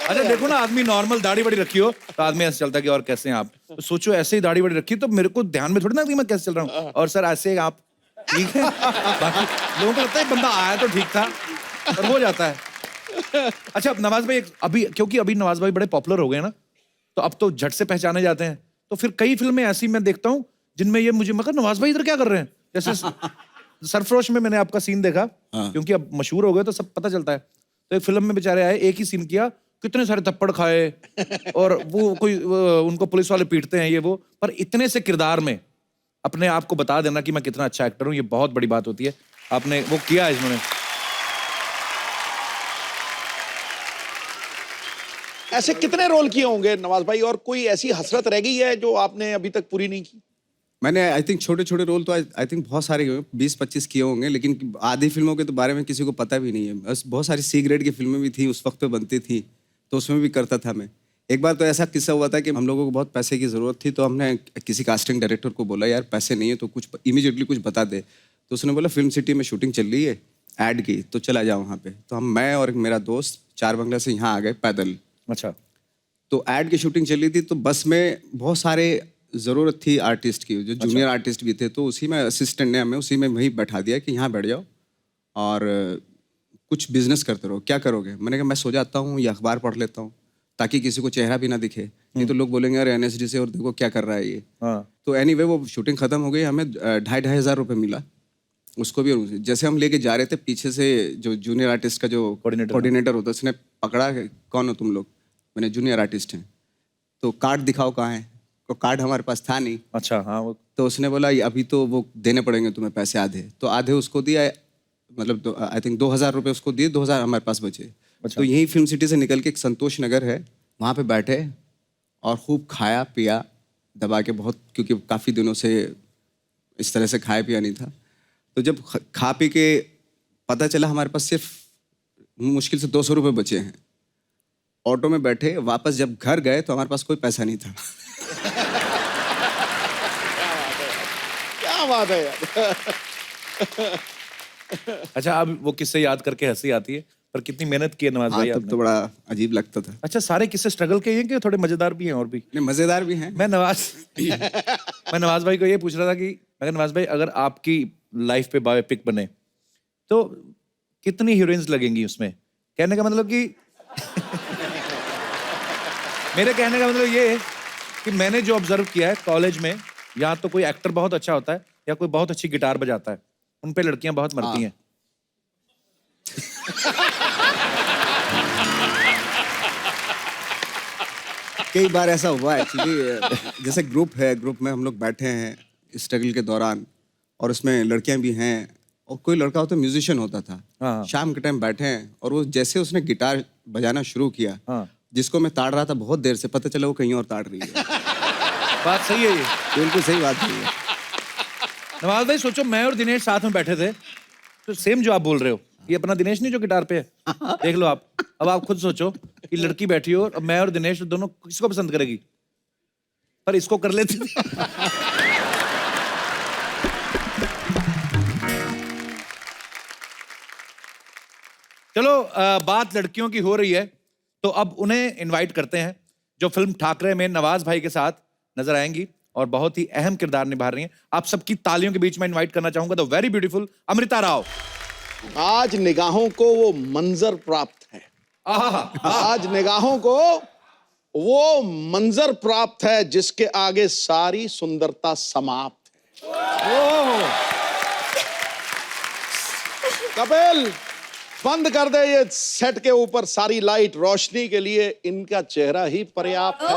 अच्छा देखो ना, आदमी नॉर्मल दाढ़ी बड़ी रखी हो तो आदमी ऐसे चलता है कि और कैसे हैं आप। तो सोचो ऐसे ही दाढ़ी बड़ी रखी तो मेरे को ध्यान में थोड़ी ना कि मैं कैसे चल रहा हूँ। और सर ऐसे आप ठीक है, बाकी लोगों को लगता है बंदा आया तो ठीक था, और हो जाता है। अच्छा नवाज भाई, अभी क्योंकि अभी नवाज भाई बड़े पॉपुलर हो गए ना, तो अब तो झट से पहचाने जाते हैं। तो फिर कई फिल्में ऐसी मैं देखता हूँ जिनमें ये मुझे मगर नवाज भाई इधर क्या कर रहे हैं, जैसे सरफरोश में मैंने आपका सीन देखा, क्योंकि अब मशहूर हो गए तो सब पता चलता है। तो एक फिल्म में बेचारे आए, एक ही सीन किया, कितने सारे थप्पड़ खाए, और वो उनको पुलिस वाले पीटते हैं ये वो, पर इतने से किरदार में अपने आप को बता देना कि मैं कितना अच्छा एक्टर हूं, ये बहुत बड़ी बात होती है। आपने वो किया है इन्होंने। ऐसे कितने रोल किए होंगे नवाज भाई, और कोई ऐसी हसरत रह गई है जो आपने अभी तक पूरी नहीं की? मैंने आई थिंक छोटे छोटे रोल तो आई थिंक बहुत सारे हुए, 20-25 किए होंगे, लेकिन आधी फिल्मों के तो बारे में किसी को पता भी नहीं है। बस बहुत सारी सी ग्रेड की फिल्में भी थी उस वक्त पे बनती थी, तो उसमें भी करता था मैं। एक बार तो ऐसा किस्सा हुआ था कि हम लोगों को बहुत पैसे की ज़रूरत थी, तो हमने किसी कास्टिंग डायरेक्टर को बोला यार पैसे नहीं है तो कुछ इमीडिएटली कुछ बता दे। तो उसने बोला फिल्म सिटी में शूटिंग चल रही है ऐड की, तो चला जाओ वहाँ पे। तो मैं और मेरा दोस्त 4 बंगला से यहाँ आ गए पैदल। अच्छा। तो ऐड की शूटिंग चल रही थी, तो बस में बहुत सारे ज़रूरत थी आर्टिस्ट की, जो जूनियर आर्टिस्ट भी थे। तो उसी में असिस्टेंट ने हमें उसी में वहीं बैठा दिया कि यहाँ बैठ जाओ और कुछ बिजनेस करते रहो, क्या करोगे? मैंने कहा मैं सो जाता हूँ या अखबार पढ़ लेता हूँ, ताकि किसी को चेहरा भी ना दिखे, नहीं तो लोग बोलेंगे अरे NSD से और देखो क्या कर रहा है ये। तो एनीवे वो शूटिंग खत्म हो गई, हमें 2,500 हज़ार रुपये मिला उसको भी। और जैसे हम लेके जा रहे थे, पीछे से जो जूनियर आर्टिस्ट का जो कोऑर्डिनेटर होता है, उसने पकड़ा, कौन हो तुम लोग? मैंने जूनियर आर्टिस्ट हैं। तो कार्ड दिखाओ कहाँ है? तो कार्ड हमारे पास था नहीं। अच्छा हाँ। वो तो उसने बोला अभी तो वो देने पड़ेंगे तुम्हें पैसे आधे। तो आधे उसको दिया, मतलब आई थिंक 2,000 रुपये उसको दिए, 2,000 हमारे पास बचे। अच्छा। तो यहीं फिल्म सिटी से निकल के एक संतोष नगर है, वहाँ पे बैठे और खूब खाया पिया दबा के बहुत, क्योंकि काफ़ी दिनों से इस तरह से खाया पिया नहीं था। तो जब खा पी के पता चला हमारे पास सिर्फ मुश्किल से 200 रुपये बचे हैं, ऑटो में बैठे वापस जब घर गए तो हमारे पास कोई पैसा नहीं था। क्या बात है यार। अच्छा, अब वो किस्से याद करके हंसी आती है, पर कितनी मेहनत की है नवाज हाँ भाई तब आपने। तो बड़ा अजीब लगता था। अच्छा, सारे किस्से स्ट्रगल के ही हैं कि थोड़े मजेदार भी हैं और भी? नहीं, मजेदार भी हैं। मैं नवाज भाई को ये पूछ रहा था कि अगर नवाज भाई अगर आपकी लाइफ पे बायोपिक बने तो कितनी हीरोइंस लगेंगी उसमें? कहने का मतलब कि मेरे कहने का मतलब ये है कि मैंने जो ऑब्जर्व किया है कॉलेज में, या तो कोई एक्टर बहुत अच्छा होता है या कोई बहुत अच्छी गिटार बजाता है, उन पे लड़कियां बहुत मरती हैं। कई बार ऐसा हुआ एक्चुअली, जैसे ग्रुप है, ग्रुप में हम लोग बैठे हैं स्ट्रगल के दौरान और उसमें लड़कियां भी हैं और कोई लड़का होता म्यूजिशियन होता था। हाँ। शाम के टाइम बैठे हैं और वो जैसे उसने गिटार बजाना शुरू किया, हाँ। जिसको मैं ताड़ रहा था बहुत देर से, पता चला वो कहीं और ताड़ रही है। बात सही है ये। बिल्कुल सही बात है ये। नवाज भाई सोचो, मैं और दिनेश साथ में बैठे थे तो सेम जो आप बोल रहे हो, ये अपना दिनेश नहीं जो गिटार पे है, देख लो आप। अब आप खुद सोचो कि लड़की बैठी हो और मैं और दिनेश दोनों किसको पसंद करेगी? पर इसको कर लेते थे। चलो बात लड़कियों की हो रही है तो अब उन्हें इनवाइट करते हैं जो फिल्म ठाकरे में नवाज भाई के साथ नजर आएंगी और बहुत ही अहम किरदार निभा रही हैं। आप सबकी तालियों के बीच में इनवाइट करना चाहूंगा the very beautiful Amrita Rao. आज निगाहों को वो मंजर प्राप्त है, आज निगाहों को वो मंजर प्राप्त है जिसके आगे सारी सुंदरता समाप्त है। कपिल, बंद कर दे ये सेट के ऊपर सारी लाइट, रोशनी के लिए इनका चेहरा ही पर्याप्त है।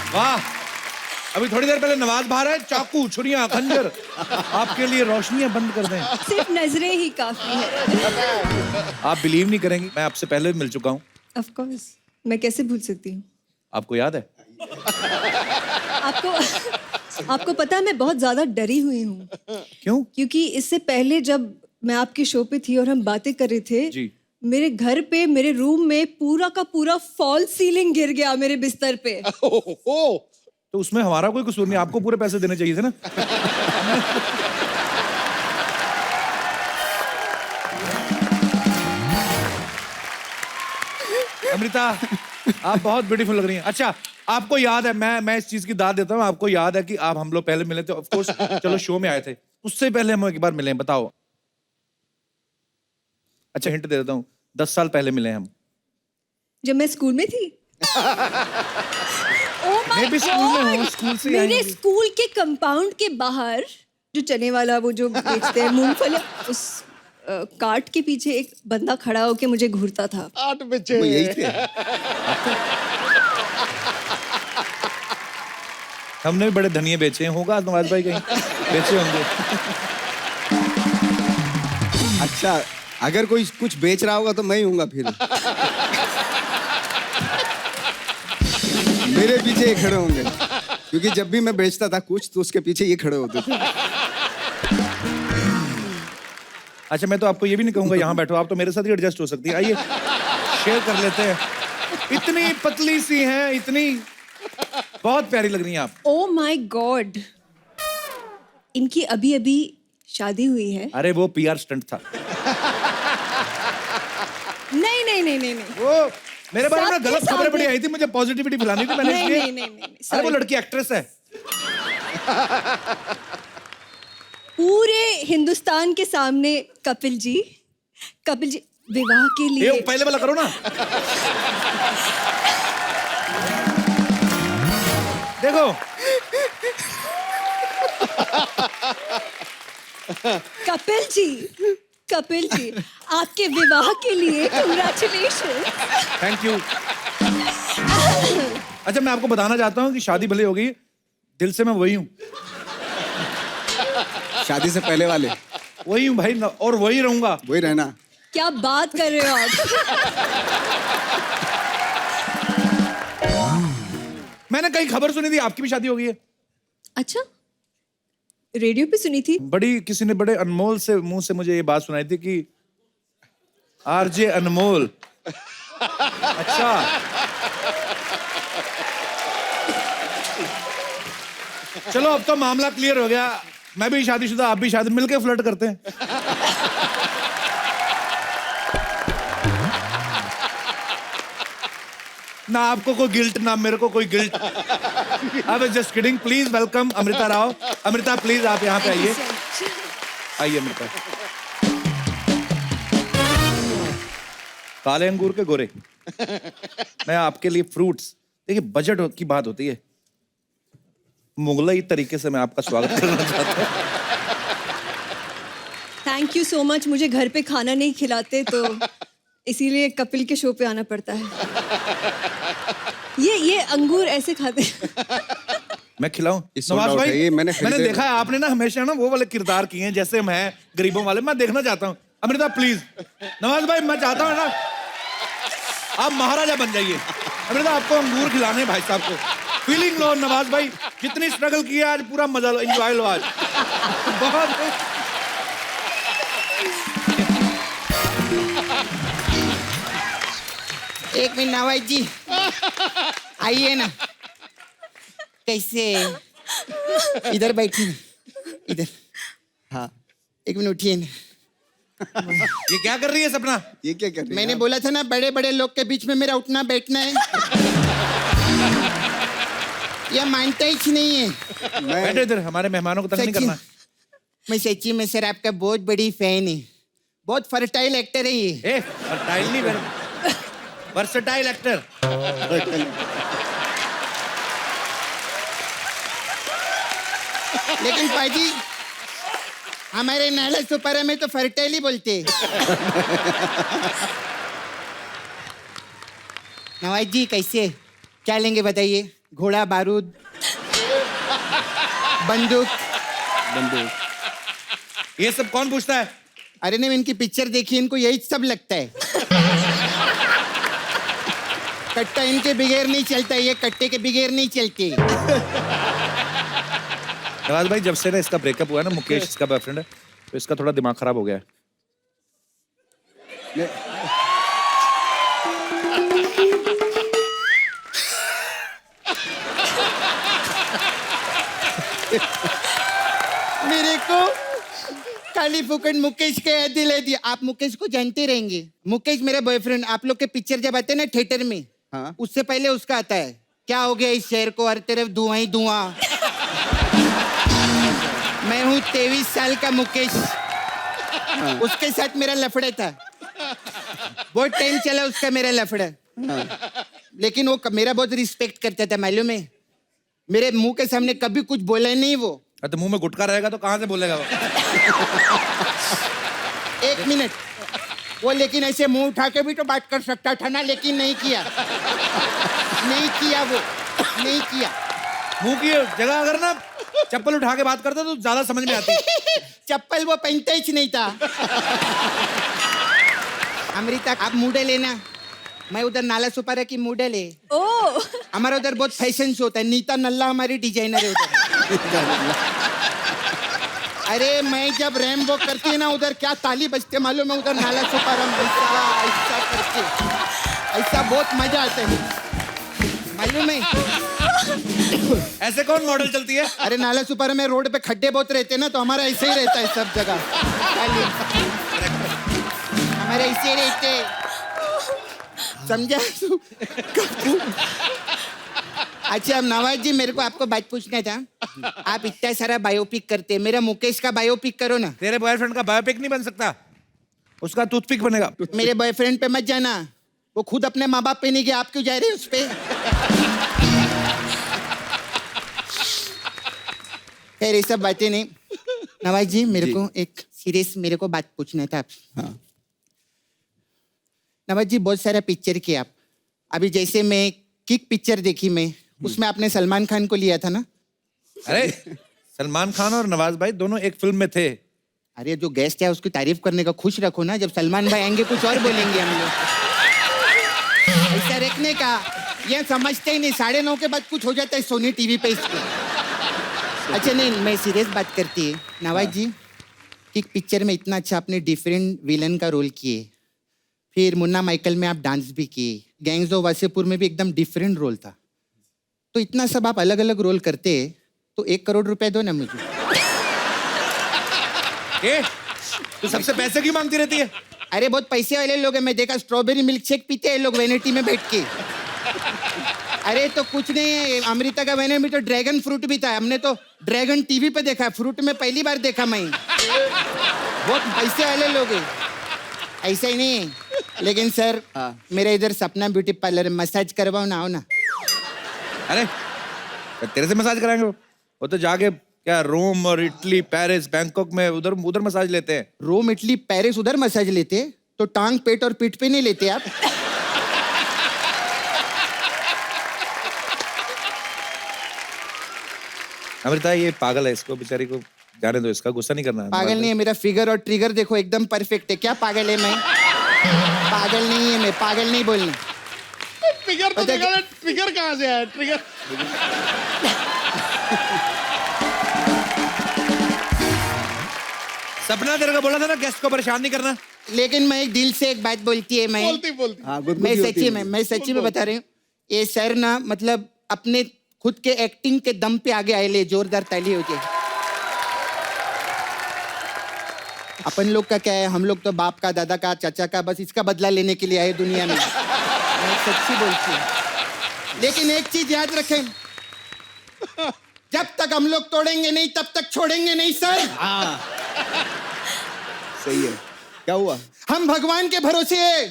वाह, अभी थोड़ी देर पहले नवाज बाहर है, चाकू, छुरियां, खंजर, आपके लिए रोशनियां बंद कर दें। सिर्फ नजरें ही काफी है। आप बिलीव नहीं करेंगी, मैं आपसे पहले भी मिल चुका हूं। ऑफ कोर्स, मैं कैसे भूल सकती हूँ? आपको याद है? आपको पता है मैं बहुत ज्यादा डरी हुई हूँ। क्यों? क्योंकि इससे पहले जब मैं आपके शो पे थी और हम बातें कर रहे थे जी। मेरे घर पे, मेरे रूम में पूरा का पूरा फॉल सीलिंग गिर गया मेरे बिस्तर पे। तो उसमें हमारा कोई कसूर नहीं, आपको पूरे पैसे देने चाहिए थे ना। अमृता, आप बहुत ब्यूटीफुल लग रही हैं। अच्छा, आपको याद है, मैं इस चीज की दाद देता हूँ, आपको याद है कि आप हम लोग पहले मिले थे, ऑफ कोर्स, चलो शो में आए थे, उससे पहले हम एक बार मिले हैं, बताओ। अच्छा, हिंट दे देता हूँ, 10 साल पहले मिले हैं हम। जब मैं स्कूल में थी। मैं भी स्कूल में हूँ, स्कूल से मेरे आएंगे। स्कूल के कंपाउंड के बाहर जो चने वाला वो जो बेचते हैं मूंगफली, उस कार्ट के पीछे एक बंदा खड़ा होके मुझे घूरता था। 8 बच्चे वो यही थे। हमने भी बड़े धनिये बेचे हैं, होगा नवाज भाई कहीं बेचे होंगे। अच्छा, अगर कोई कुछ बेच रहा होगा तो मैं ही हूँगा फिर। मेरे पीछे ये खड़े होंगे, क्योंकि जब भी मैं बेचता था कुछ तो उसके पीछे ये खड़े होते थे। अच्छा, मैं तो आपको ये भी नहीं कहूंगा यहाँ बैठो, आप तो मेरे साथ ही एडजस्ट हो सकती है। आइए शेयर कर लेते हैं। इतनी पतली सी हैं, इतनी बहुत प्यारी लग रही हैं आप। ओ माय गॉड, इनकी अभी अभी शादी हुई है। अरे वो पीआर स्टंट था। नहीं नहीं नहीं नहीं नहीं, वो मेरे बारे में सबके गलत खबरें बड़ी सामने। आई थी, मुझे पॉजिटिविटी फैलानी थी, मैंने नहीं, इसलिए- नहीं, नहीं, नहीं, अरे वो sorry। लड़की एक्ट्रेस है। पूरे हिंदुस्तान के सामने कपिल जी विवाह के लिए ये पहले वाला करो ना। देखो, कपिल जी आपके विवाह के लिए कांग्रेचुलेशन। Thank you. अच्छा, मैं आपको बताना चाहता हूँ कि शादी भले हो गई, दिल से मैं वही हूँ। शादी से पहले वाले वही हूँ भाई, और वही रहूंगा। वही रहना। क्या बात कर रहे हो आप? मैंने कहीं खबर सुनी थी आपकी भी शादी हो गई है। अच्छा, रेडियो पे सुनी थी। बड़ी किसी ने बड़े अनमोल से मुंह से मुझे ये बात सुनाई थी कि आरजे अनमोल। अच्छा, चलो अब तो मामला क्लियर हो गया। मैं भी शादीशुदा, आप भी शादी, मिलके फ्लर्ट करते हैं। ना आपको कोई गिल्ट ना मेरे को कोई guilt. I was just kidding. Please welcome Amrita Rao. Amrita please आप यहाँ पे आइए। आइए अमृता। काले अंगूर के गोरे। मैं आपके लिए फ्रूट्स, देखिए बजट की बात होती है, मुगलई तरीके से मैं आपका स्वागत करना चाहता हूँ। Thank you so much. मुझे घर पे खाना नहीं खिलाते तो इसीलिए कपिल के शो पे आना पड़ता है। ये अंगूर ऐसे खाते हैं। मैं खिलाऊं? इस sold नवाज out भाई, है ये, मैंने देखा है आपने ना हमेशा ना वो वाले किरदार किए हैं जैसे मैं गरीबों वाले, मैं देखना चाहता हूँ। अमृता प्लीज। नवाज भाई मैं चाहता हूँ ना आप महाराजा बन जाइए। अमृता आपको अंगूर खिलाने भाई साहब को। फीलिंग लो नवाज भाई, जितनी स्ट्रगल की है आज पूरा मजा लो, एंजॉय लो आज। बहुत एक मिनट नवाज जी आइए ना। कैसे? इधर बैठिए इधर। हाँ एक मिनट उठिए ना। ये क्या कर रही है सपना? ये क्या कर रही है मैंने आप? बोला था ना बड़े बड़े लोग के बीच में मेरा उठना बैठना है। ये मानता ही नहीं है। बैठे इधर, हमारे मेहमानों को तंग नहीं सच्ची करना। मैं सच्ची में सर आपका बहुत बड़ी फैन है। बहुत फर्टाइल एक्टर है ये। ए फर्टाइल नहीं, वर्सटाइल एक्टर। लेकिन पाजी हमारे नाला सुपारा में तो फर्टाइल ही बोलते हैं। नवाज जी कैसे? क्या लेंगे बताइए? घोड़ा, बारूद, बंदूक? ये सब कौन पूछता है? अरे नहीं, इनकी पिक्चर देखी, इनको यही सब लगता है। कट्टा इनके बगैर नहीं चलता, ये कट्टे के बगैर नहीं चलते। नवाज भाई जब से ना इसका ब्रेकअप हुआ है ना, मुकेश इसका बॉयफ्रेंड है, तो इसका थोड़ा दिमाग खराब हो गया है। मेरे को खाली फुकट मुकेश के याद दिला दी। आप मुकेश को जानते रहेंगे। मुकेश मेरा बॉयफ्रेंड। आप लोग के पिक्चर जब आते हैं ना थिएटर में, हाँ। उससे पहले उसका आता है क्या हो गया इस शहर को, हर तरफ धुआं ही धुआं। मैं हूँ 23 साल का मुकेश। उसके साथ मेरा लफड़ा था। बहुत टाइम चला उसका मेरा लफड़ा। लेकिन वो मेरा बहुत रिस्पेक्ट करता था, मालूम है। मेरे मुंह के सामने कभी कुछ बोला नहीं वो। तो मुंह में गुटखा रहेगा तो कहाँ से बोलेगा वो? एक मिनट, वो लेकिन ऐसे मुंह उठा के भी तो बात कर सकता था ना, लेकिन नहीं किया। नहीं किया वो, नहीं किया। मुंह की जगह अगर ना चप्पल उठा के बात करता तो ज्यादा समझ में आती। चप्पल वो पहनता ही नहीं था। अमृता आप मूडे लेना, मैं उधर नाला सुपारा की मूडल है। ओ हमारा उधर बहुत फैशन शो होता है। नीता नल्ला हमारी डिजाइनर है उधर। अरे मैं जब रैम्बो करती है ना उधर क्या ताली बजते मालूम है। उधर नाला सुपारा में ऐसा ऐसा करके ऐसा बहुत मजा आता है मालूम है। ऐसे कौन मॉडल चलती है? अरे नाला सुपारा में रोड पे खड्डे बहुत रहते हैं ना, तो हमारा ऐसे ही रहता है सब जगह। हमारे ऐसे रहते, समझा? अच्छा अब नवाज जी मेरे को आपको बात पूछना था। आप इतना सारा बायोपिक करते हैं, मेरा मुकेश का बायोपिक करो ना। तेरे बॉयफ्रेंड का बायोपिक नहीं बन सकता, उसका टूथपिक बनेगा। मेरे बॉयफ्रेंड पे मत जाना, वो खुद अपने माँ बाप पे नहीं गया, आप क्यों जा रहे हैं उस पे? खैर ये सब बातें नहीं। नवाज जी मेरे को एक सीरियस मेरे को बात पूछना था आपसे। हाँ। नवाज जी बहुत सारा पिक्चर किया आप। अभी जैसे मैं किक पिक्चर देखी मैं, उसमें आपने सलमान खान को लिया था ना? अरे सलमान खान और नवाज भाई दोनों एक फिल्म में थे। अरे जो गेस्ट है उसकी तारीफ करने का खुश रखो ना। जब सलमान भाई आएंगे कुछ और बोलेंगे हम लोग। ऐसा रखने का ये समझते ही नहीं। 9:30 के बाद कुछ हो जाता है सोनी टीवी पे इसको। अच्छा नहीं, मैं सीरियस बात करती है नवाज जी। किक पिक्चर में इतना अच्छा आपने डिफरेंट विलन का रोल किए, फिर मुन्ना माइकल में आप डांस भी किए, गैंग्स ऑफ वासेपुर में भी एकदम डिफरेंट रोल था। तो इतना सब आप अलग अलग रोल करते हैं, तो 1 करोड़ रुपए दो ना मुझे। तू सबसे पैसे क्यों मांगती रहती है? अरे बहुत पैसे वाले लोग हैं, मैं देखा स्ट्रॉबेरी मिल्क शेक पीते हैं लोग वैनिटी में बैठ के। अरे तो कुछ नहीं है, अमृता का बहने में तो ड्रैगन फ्रूट भी था, हमने तो ड्रैगन टीवी पे देखा, फ्रूट में पहली बार देखा मैं। बहुत पैसे वाले लोग हैं, ऐसा ही नहीं है। लेकिन सर मेरा इधर सपना ब्यूटी पार्लर मसाज करवाओ ना, आओ ना। अरे तेरे से मसाज कराएंगे वो तो जाके क्या रोम और इटली पेरिस बैंकॉक में उधर उधर मसाज लेते हैं। रोम इटली पेरिस उधर मसाज लेते, तो टांग पेट और पीठ पे नहीं लेते आप? अमृता ये पागल है, इसको बेचारी को जाने दो, इसका गुस्सा नहीं करना है। पागल नहीं है, मेरा फिगर और ट्रिगर देखो एकदम परफेक्ट है। क्या पागल है मैं? पागल नहीं है मैं, पागल नहीं बोलना। ट्रिगर तो देखा, ट्रिगर कहाँ से है? ट्रिगर सपना तेरे को बोला था ना गेस्ट को परेशान नहीं करना। लेकिन मैं एक दिल से एक बात बोलती है, मैं बोलती हाँ, मैं सच्ची में मैं सच्ची में बता रही हूँ, ये सर ना मतलब अपने खुद के एक्टिंग के दम पे आगे आए ले, जोरदार ताली हो जाए। अपन लोग का क्या है, हम लोग तो बाप का, दादा का, चाचा का, बस इसका बदला लेने के लिए आए दुनिया में। मैं सच्ची बोलती हूँ। लेकिन एक चीज याद रखें, जब तक हम लोग तोड़ेंगे नहीं तब तक छोड़ेंगे नहीं सर। सही है। क्या हुआ? हम भगवान के भरोसे है,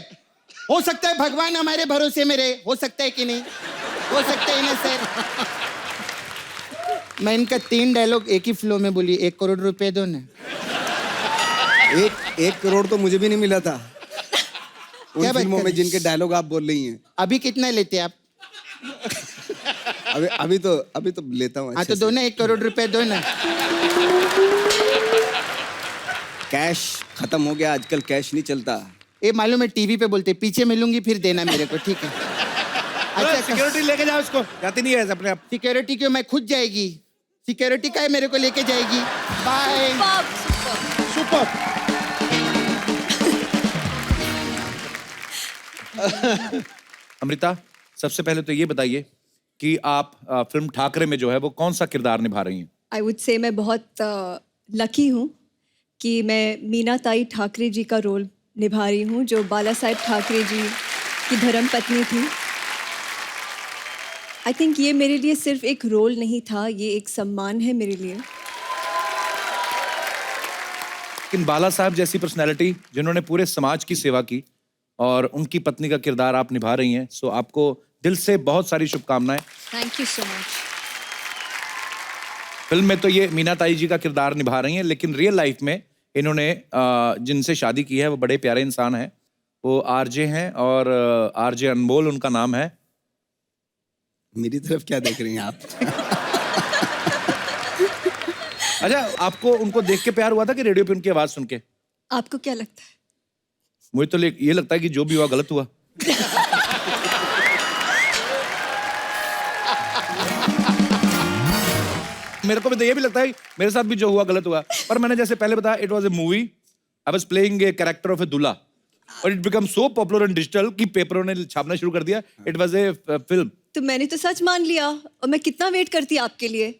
हो सकता है भगवान हमारे भरोसे में रहे, हो सकता है कि नहीं, हो सकता है ना सर। मैं इनका 3 डायलॉग एक ही फ्लो में बोली, 1 करोड़ रुपए दो ना। एक करोड़ तो मुझे भी नहीं मिला था उन क्या बात फिल्मों कर में रही? जिनके डायलॉग आप बोल रही हैं। अभी कितना लेते आप? अभी तो लेता हूँ हाँ अच्छे तो दो से। ना, 1 करोड़ रुपए दो ना। कैश खत्म हो गया, आजकल कैश नहीं चलता। ये मालूम है, टीवी पे बोलते पीछे मिलूंगी फिर देना मेरे को, ठीक है? अच्छा सिक्योरिटी लेके जाओ इसको, जाती नहीं है अपने आप। सिक्योरिटी क्यों, मैं खुद जाएगी। सिक्योरिटी का है मेरे को लेके जाएगी। बाय। सुपर। अमृता सबसे पहले तो ये बताइए कि आप फिल्म ठाकरे में जो है वो कौन सा किरदार निभा रही हैं? आई वुड से मैं बहुत लकी हूँ कि मैं मीना ताई ठाकरे जी का रोल निभा रही हूँ, जो बाला साहेब ठाकरे जी की धर्म पत्नी थी। आई थिंक ये मेरे लिए सिर्फ एक रोल नहीं था, ये एक सम्मान है मेरे लिए। लेकिन बाला साहब जैसी पर्सनैलिटी जिन्होंने पूरे समाज की सेवा की और उनकी पत्नी का किरदार आप निभा रही हैं, सो आपको दिल से बहुत सारी शुभकामनाएं। Thank you so much. Film में तो ये मीना ताई जी का किरदार निभा रही हैं, लेकिन रियल लाइफ में इन्होंने जिनसे शादी की है वो बड़े प्यारे इंसान हैं, वो आरजे हैं और आरजे अनमोल उनका नाम है। मेरी तरफ क्या देख रही हैं आप? अच्छा, आपको उनको देख के प्यार हुआ था कि रेडियो पे उनकी आवाज सुन के? आपको क्या लगता है? मुझे तो ये लगता है कि जो भी हुआ गलत हुआ। मेरे को भी तो ये भी लगता है मेरे साथ भी जो हुआ गलत हुआ, पर मैंने जैसे पहले बताया, it was a movie, I was playing a character of a dulha और it became so popular in digital कि पेपरों ने छापना शुरू कर दिया। It was a film. तो मैंने तो सच मान लिया, और मैं कितना वेट करती आपके लिए।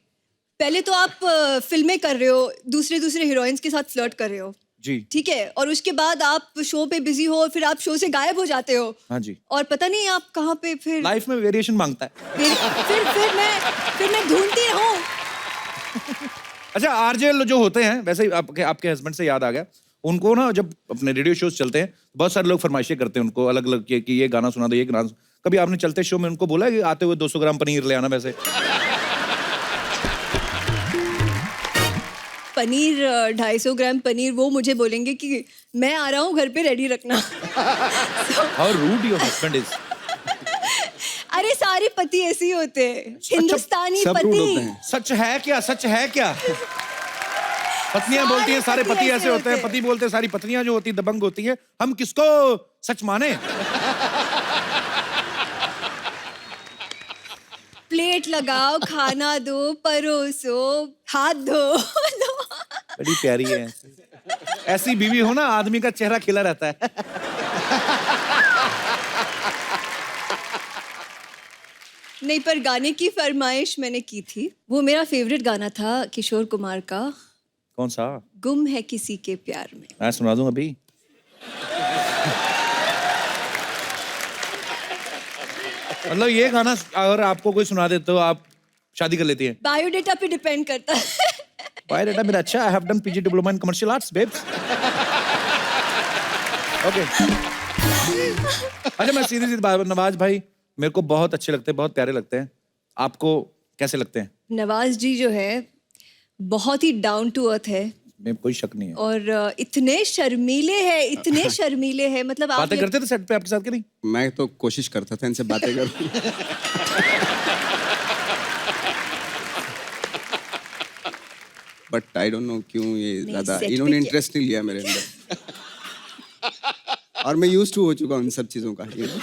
पहले तो आप फिल्में कर रहे हो, दूसरे हीरोइंस के साथ फ्लर्ट कर रहे हो, जी ठीक है, और उसके बाद आप शो पे बिजी हो और फिर आप शो से गायब हो जाते हो। हाँ जी। और पता नहीं आप कहाँ पे फिर लाइफ में वेरिएशन मांगता है। फिर मैं ढूंढती रहूं। अच्छा, आरजे जो होते हैं, वैसे ही आपके हस्बैंड से याद आ गया, उनको ना जब अपने रेडियो शोज चलते हैं बहुत सारे लोग फरमाइशें करते हैं उनको अलग अलग कि ये गाना सुना दो, ये गाना। कभी आपने चलते शो में उनको बोला कि आते हुए 200 ग्राम पनीर ले आना? वैसे पनीर 250 ग्राम पनीर वो मुझे बोलेंगे कि मैं आ रहा हूँ घर पे रेडी रखना। How rude your husband is. अरे सारे पति ऐसे ही होते हैं, हिंदुस्तानी सब रूड होते पति। हैं। सच है क्या? सच है क्या? पत्नियां बोलती हैं सारे पति ऐसे होते हैं, पति बोलते हैं सारी पत्नियां जो होती दबंग होती हैं। हम किसको सच माने? प्लेट लगाओ, खाना दो, परोसो, हाथ धो। बड़ी प्यारी है। ऐसी बीवी हो ना, आदमी का चेहरा खिला रहता है। नहीं, पर गाने की फरमाइश मैंने की थी। वो मेरा फेवरेट गाना था किशोर कुमार का, कौन सा? गुम है किसी के प्यार में। मैं सुना दूं अभी। मतलब ये गाना अगर आपको कोई सुना दे तो आप शादी कर लेती हैं? बायोडेटा पे डिपेंड करता है। बायोडाटा मेरा अच्छा, I have done PG diploma in commercial arts babes. Okay. अच्छा मैं सीधी सीधी बात, नवाज भाई मेरे को बहुत अच्छे लगते हैं, बहुत प्यारे लगते हैं। आपको कैसे लगते हैं? नवाज जी जो है बहुत ही डाउन टू अर्थ है मैं कोई शक नहीं है। और इतने शर्मीले हैं, इतने शर्मीले हैं, मतलब आप बातें करते थे सेट पे आपके साथ कि नहीं? मैं तो कोशिश करता था इनसे बातें करूं। बट आई डोंट नो क्यों ये ज्यादा set पे इन्होंने क्या- इंटरेस्ट नहीं लिया मेरे अंदर। और मैं यूज टू हो चुका हूं इन सब चीजों का, you know?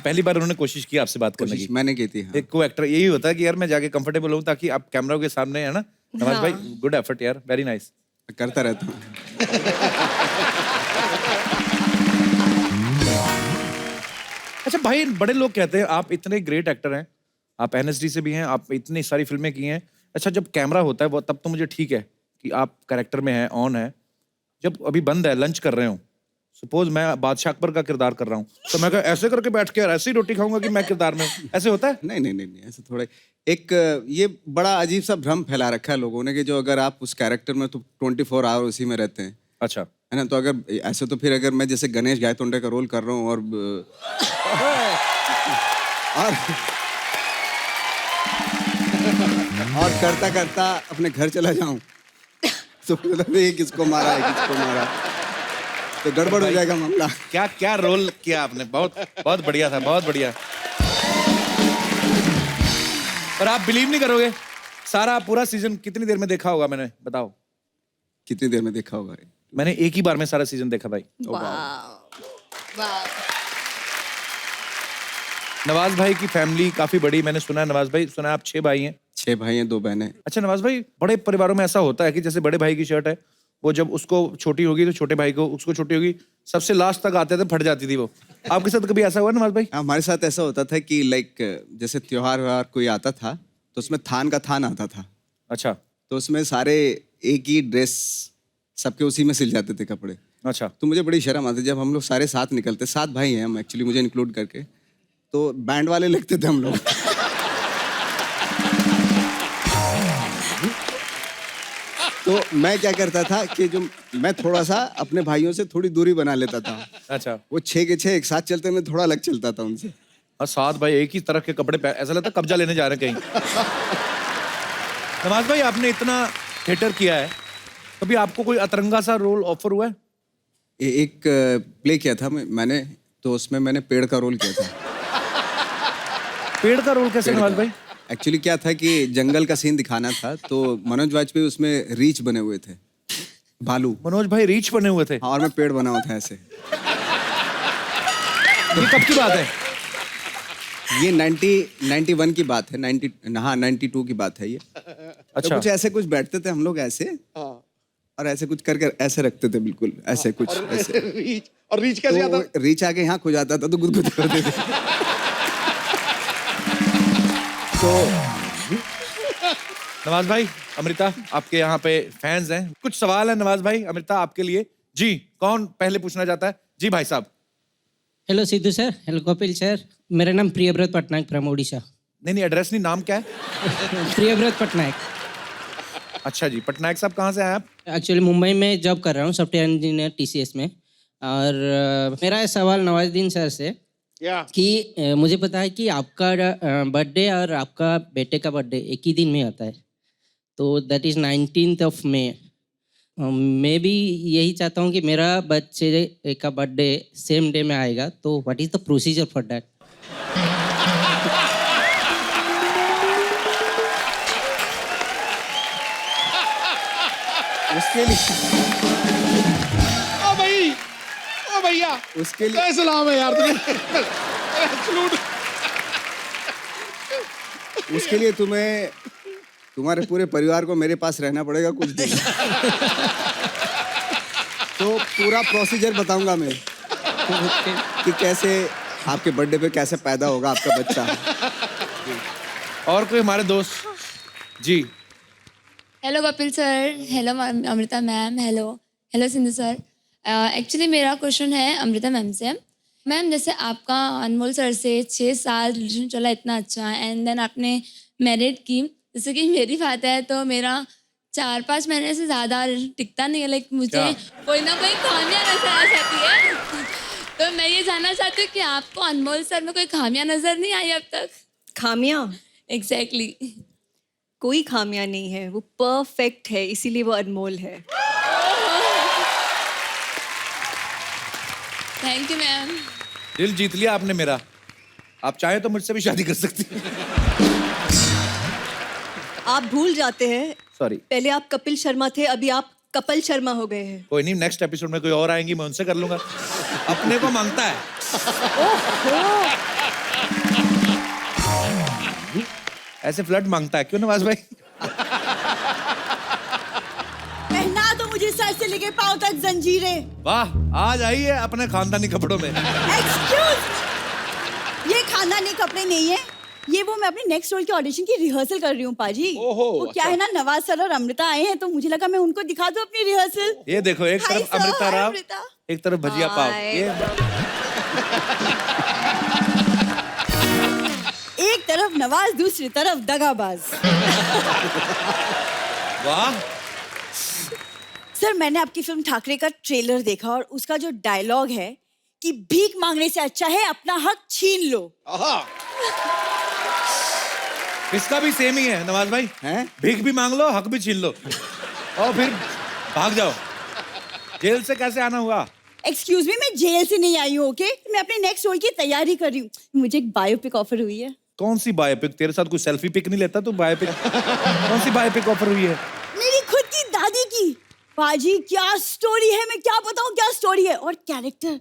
पहली बार उन्होंने कोशिश की आपसे बात करने कोशिश की। मैंने की थी, हाँ। एक को एक्टर यही होता है कि यार मैं जाके कंफर्टेबल हूँ ताकि आप कैमरा के सामने है ना। नवाज हाँ। भाई गुड एफर्ट यार, वेरी नाइस। करता रहता हूँ। अच्छा भाई बड़े लोग कहते हैं आप इतने ग्रेट एक्टर हैं, आप एनएसडी से भी हैं, आप इतनी सारी फिल्में की हैं। अच्छा जब कैमरा होता है वो तब तो मुझे ठीक है कि आप कैरेक्टर में हैं, ऑन है। जब अभी बंद है, लंच कर रहे हो, सपोज मैं बादशाह अकबर का किरदार कर रहा हूँ, तो मैं क्या ऐसे करके बैठ के ऐसे ही रोटी खाऊंगा कि मैं किरदार में हूँ? ऐसे होता है? नहीं नहीं नहीं नहीं, ऐसे थोड़ा एक ये बड़ा अजीब सा भ्रम फैला रखा है लोगों ने कि जो अगर आप उस कैरेक्टर में तो 24 आवर उसी में रहते हैं, अच्छा है ना। तो अगर ऐसे तो फिर अगर मैं जैसे गणेश गायतोंडे का रोल कर रहा हूँ और करता करता अपने घर चला जाऊं तो मतलब ये किसको मारा है, किसको मारा, तो गड़बड़ हो जाएगा मामला। क्या क्या रोल किया आपने, बहुत बहुत बढ़िया था, बहुत बढ़िया। पर आप बिलीव नहीं करोगे, सारा पूरा सीजन कितनी देर में देखा होगा मैंने, बताओ? कितनी देर में देखा होगा? मैंने एक ही बार में सारा सीजन देखा भाई। नवाज भाई की फैमिली काफी बड़ी, मैंने सुना है नवाज भाई, सुना है आप 6 भाई हैं? 6 भाई हैं, 2 बहनें। अच्छा नवाज भाई बड़े परिवारों में ऐसा होता है कि जैसे बड़े भाई की शर्ट है, वो जब उसको छोटी होगी तो छोटे भाई को, उसको छोटी होगी, सबसे लास्ट तक आते थे फट जाती थी वो। आपके साथ कभी ऐसा हुआ नवाज भाई? हमारे साथ ऐसा होता था कि लाइक जैसे त्योहार व्योहार कोई आता था तो उसमें थान का थान आता था। अच्छा तो उसमें सारे एक ही ड्रेस सबके उसी में सिल जाते थे कपड़े। अच्छा। तो मुझे बड़ी शर्म आती जब हम लोग सारे साथ निकलते, 7 भाई हैं हम एक्चुअली, मुझे इंक्लूड करके, तो बैंड वाले लगते थे हम लोग। तो मैं क्या करता था कि जो मैं थोड़ा सा अपने भाइयों से थोड़ी दूरी बना लेता था। अच्छा। वो 6 के 6 एक साथ चलते, मैं थोड़ा अलग चलता था उनसे। और 7 भाई एक ही तरह के कपड़े पहन, ऐसा लगता है कब्जा लेने जा रहे हैं कहीं। नवाज भाई आपने इतना थिएटर किया है, कभी आपको कोई अतरंगा सा रोल ऑफर हुआ है? एक प्ले किया था मैंने, तो उसमें मैंने पेड़ का रोल किया था। पेड़ का रोल कैसे नवाज भाई? एक्चुअली क्या था कि जंगल का सीन दिखाना था, तो मनोज वाजपेयी उसमें रीच बने हुए थे, भालू। मनोज भाई रीच बने हुए थे? हाँ, और मैं पेड़ बना हुआ था ऐसे। ये कब की बात है? ये 91 की बात है, 92 की बात है ये। अच्छा। तो कुछ ऐसे कुछ बैठते थे हम लोग ऐसे, और ऐसे कुछ करके ऐसे रखते थे, बिल्कुल ऐसे कुछ ऐसे। और रीच कैसे आता? तो रीच आके यहाँ खो जाता था तो गुदगुद करते थे। तो नवाज भाई, अमृता आपके यहाँ पे फैंस हैं, कुछ सवाल है नवाज भाई अमृता आपके लिए। जी कौन पहले पूछना चाहता है? जी भाई साहब। Hello Sidhu sir, hello Kapil sir, मेरा नाम प्रियव्रत पटनायक फ्रॉम ओडिशा। नहीं एड्रेस नहीं, नाम क्या है? प्रियव्रत पटनायक। अच्छा जी, पटनायक साहब कहाँ से आए आप? एक्चुअली मुंबई में जॉब कर रहा हूँ, सॉफ्टवेयर इंजीनियर TCS में। और मेरा सवाल नवाजुद्दीन सर से कि मुझे पता है कि आपका बर्थडे और आपका बेटे का बर्थडे एक ही दिन में होता है, तो दैट इज़ 19 मई। मैं भी यही चाहता हूँ कि मेरा बच्चे का बर्थडे सेम डे में आएगा, तो what is the procedure for that? उसके लिए ओ भैया उसके लिए क्या सलाम है यार तुम्हें। सलूट। उसके लिए तुम्हें तुम्हारे पूरे परिवार को मेरे पास रहना पड़ेगा कुछ दिन। तो पूरा प्रोसीजर बताऊंगा मैं कि कैसे आपके बर्थडे पे कैसे पैदा होगा आपका बच्चा। और कोई हमारे दोस्त? जी hello Kapil sir, hello Amrita ma'am, hello hello Sindhu sir. Actually मेरा क्वेश्चन है अमृता मैम से। मैम जैसे आपका अनमोल सर से 6 साल रिलेशन चला इतना अच्छा एंड देन आपने मैरिड की, जैसे कि मेरी बात है तो मेरा 4-5 महीने से ज़्यादा टिकता नहीं है। लाइक मुझे कोई ना कोई खामियां नजर आ जाती है। तो मैं ये जानना चाहती हूँ कि आपको अनमोल सर में कोई खामियां नजर नहीं आई अब तक? खामियां? एग्जैक्टली कोई खामियां नहीं है, वो परफेक्ट है, इसीलिए वो अनमोल है। Thank you ma'am. दिल जीत लिया आपने मेरा। आप चाहे तो मुझसे भी शादी कर सकती हैं। आप भूल जाते हैं, सॉरी। पहले आप कपिल शर्मा थे, अभी आप कपिल शर्मा हो गए हैं। कोई नहीं, नेक्स्ट एपिसोड में कोई और आएंगी, मैं उनसे कर लूंगा। अपने को मांगता है। ऐसे फ्लर्ट मांगता है क्यों नवाज भाई? पहना दो मुझे सर से लेके पांव तक जंजीरें। वाह, आज आई है अपने खानदानी कपड़ों में। एक्सक्यूज, ये खानदानी कपड़े नहीं है, ये वो मैं अपनी नेक्स्ट रोल के ऑडिशन की रिहर्सल कर रही हूँ पाजी। वो क्या है ना, नवाज सर और अमृता आए हैं तो मुझे लगा मैं उनको दिखा दूं अपनी रिहर्सल। ये देखो, एक Hi तरफ sir, अमृता hi राव, अमृता। एक तरफ भजिया पाव। ये एक तरफ नवाज, दूसरी तरफ दगाबाज। वाह। सर मैंने आपकी फिल्म ठाकरे का ट्रेलर देखा और उसका जो डायलॉग है कि भीख मांगने से अच्छा है अपना हक छीन लो। इसका भी सेम ही है नवाज भाई। भीख भी मांग लो, हक भी छीन लो और फिर भाग जाओ। जेल से कैसे आना हुआ? एक्सक्यूज मी, मैं जेल से नहीं आई हूँ, ओके? मैं अपने नेक्स्ट रोल की तैयारी कर रही हूँ। मुझे एक बायोपिक ऑफर हुई है। कौन सी बायोपिक? तेरे साथ कोई सेल्फी पिक नहीं लेता तू? बायोपिक कौन सी बायोपिक ऑफर हुई है? मेरी खुद की दादी की। पाजी क्या स्टोरी है, मैं क्या बताऊं क्या स्टोरी है। और कैरेक्टर,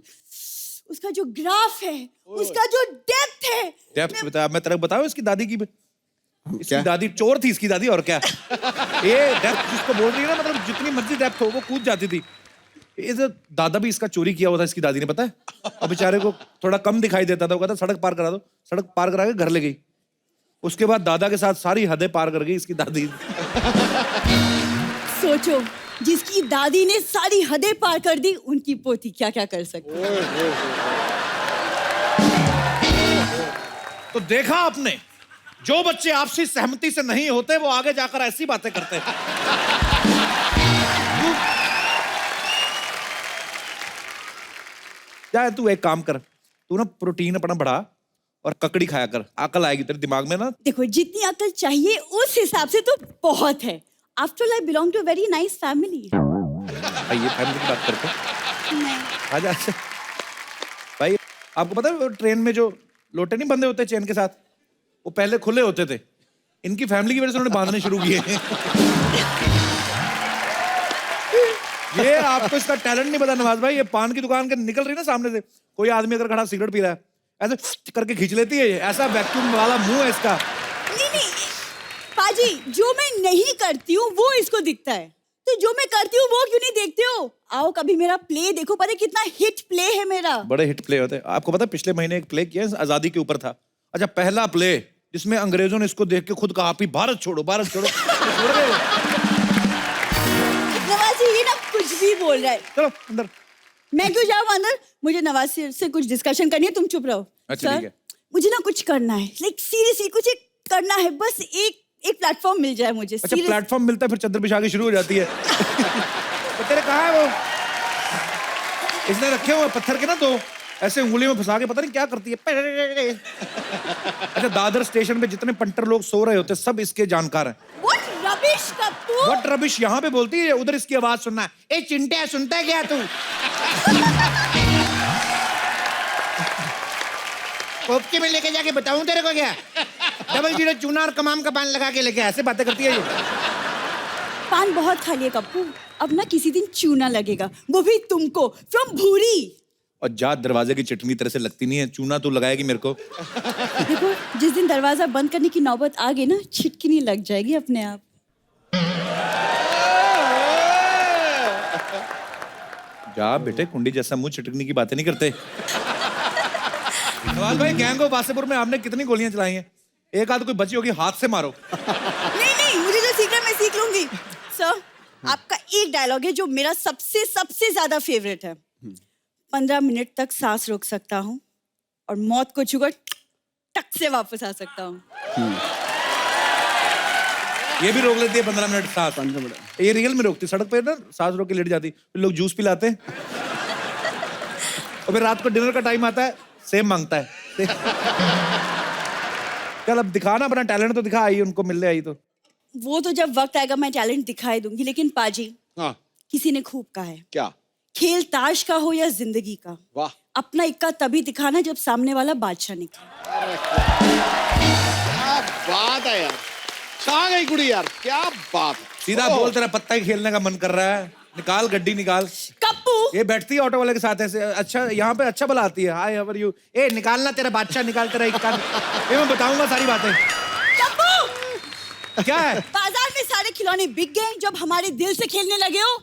उसका जो ग्राफ है, उसका जो डेप्थ है। डेप्थ बता, मैं तेरे को बताऊं इसकी दादी की। इसकी दादी चोर थी, इसकी दादी। और क्या ये डेप्थ जिसको बोल रही है ना, मतलब जितनी मर्जी डेप्थ हो वो कूद जाती थी। ये दादा भी इसका चोरी किया हुआ था इसकी दादी ने, पता है? अब बेचारे को थोड़ा कम दिखाई देता था, वो कहता सड़क पार करा दो। सड़क पार करा के घर ले गई। उसके बाद दादा के साथ सारी हदें पार कर गई इसकी दादी। सोचो, जिसकी दादी ने सारी हदें पार कर दी, उनकी पोती क्या क्या कर सकती है। तो देखा आपने, जो बच्चे आपसी सहमति से नहीं होते वो आगे जाकर ऐसी बातें करते हैं। जा तू एक काम कर, तू ना प्रोटीन अपना बढ़ा और ककड़ी खाया कर, अकल आएगी तेरे दिमाग में ना। देखो, जितनी अकल चाहिए उस हिसाब से तो बहुत है। After all I belong to very nice family. ये फैमिली की बात करते हैं। आजा भाई, आपको पता है ट्रेन में जो लोटे नहीं बंधे होते चेन के साथ, वो पहले खुले होते थे। इनकी फैमिली की वजह से उन्होंने बांधने शुरू किए। ये आपको इसका टैलेंट नहीं पता नवाज भाई। ये पान की दुकान के निकल रही ना सामने से, कोई आदमी अगर खड़ा सिगरेट पी रहा है, ऐसे करके खींच लेती है। ऐसा वैक्यूम वाला मुंह है इसका। नहीं पाजी, जो मैं नहीं करती हूँ वो इसको दिखता है, तो जो मैं करती हूँ वो क्यों नहीं देखते हो? आओ कभी मेरा प्ले देखो, पता है कितना हिट प्ले है मेरा। बड़े हिट प्ले होते हैं। आपको पता है पिछले महीने एक प्ले किया आजादी के ऊपर था। अच्छा, पहला प्ले जिसमें अंग्रेजों ने इसको देख के खुद कहा आप ही भारत छोड़ो, भारत छोड़ो। नवाज ये ना कुछ भी बोल रहा है। चलो अंदर। मैं क्यों जाऊँ अंदर? मुझे नवाज से कुछ डिस्कशन करनी है, तुम चुप रहो। अच्छा ठीक है। मुझे ना कुछ करना है, लाइक सीरियसली कुछ एक करना है, बस एक प्लेटफॉर्म मिल जाए मुझे। अच्छा, प्लेटफॉर्म मिलता है फिर चद्दर बिछा के शुरू हो जाती है। तो तेरे कहाँ है वो? इसने रखे हुए पत्थर के ना दो, ऐसे उंगली में फंसा के पता नहीं क्या करती है। अच्छा, दादर स्टेशन पे जितने पंटर लोग सो रहे होते सब इसके जानकार हैं। What rubbish Kappu? What rubbish यहाँ पे बोलती है, उधर इसकी आवाज सुनना है। ए चिंटे, सुनता है क्या तू? कोपचे में लेके जाके बताऊं तेरे को क्या? 00 चूना और कमाम का पान लगा के लेके ऐसे बातें करती है ये। पान बहुत खा लिया कप्पू, अब ना किसी दिन चूना लगेगा, वो भी तुमको, फ्रॉम भूरी। और जा, दरवाजे की चटनी तेरे से लगती नहीं है, चूना तू लगाएगी मेरे को। देखो, जिस दिन दरवाजा बंद करने की नौबत आ गई ना, छिटकिनी लग जाएगी अपने आप। जा बेटे, कुंडी जैसा मुंह, छिटकनी की बातें नहीं करते। नवाज भाई, गैंग ऑफ वासेपुर में आपने कितनी गोलियां चलाई हैं? एक आध कोई बची होगी, हाथ से मारो। नहीं, मुझे जो सीख रहा है मैं सीख लूंगी। सर, आपका एक डायलॉग है जो मेरा सबसे सबसे ज्यादा फेवरेट है। 15 मिनट तक सांस रोक सकता हूँ और मौत को छूकर टक से वापस आ सकता हूँ। ये भी रोक लेती है 15 मिनट सांस। 15 मिनट ये रियल में रोकती, सड़क पे ना सांस रोक के लेट जाती, फिर लोग जूस पिलाते हैं और फिर रात को डिनर का टाइम आता है, सेम मांगता है। चल अब दिखा ना अपना टैलेंट, तो दिखा, आई उनको मिलने आई तो। वो तो जब वक्त आएगा मैं टैलेंट दिखाई दूंगी, लेकिन पाजी हाँ किसी ने खूब कहा है, क्या? खेल ताश का हो या जिंदगी का, वाह, अपना इक्का तभी दिखाना जब सामने वाला बादशाह निकले। क्या बात है यार, छा गई कुड़ी यार, क्या बात। सीधा बोल, तेरा पत्ता ही खेलने का मन कर रहा है, निकाल गड्डी निकाल। कप्पू ये बैठती है ऑटो वाले के साथ ऐसे, अच्छा यहाँ पे अच्छा भला आती है, हाय हाउ आर यू, ए निकालना तेरा बादशाह, निकाल तेरा इक्का। ये मैं बताऊंगा सारी बातें। कप्पू क्या है? बाजार में सारे खिलौने बिक गए जब हमारे दिल से खेलने लगे हो।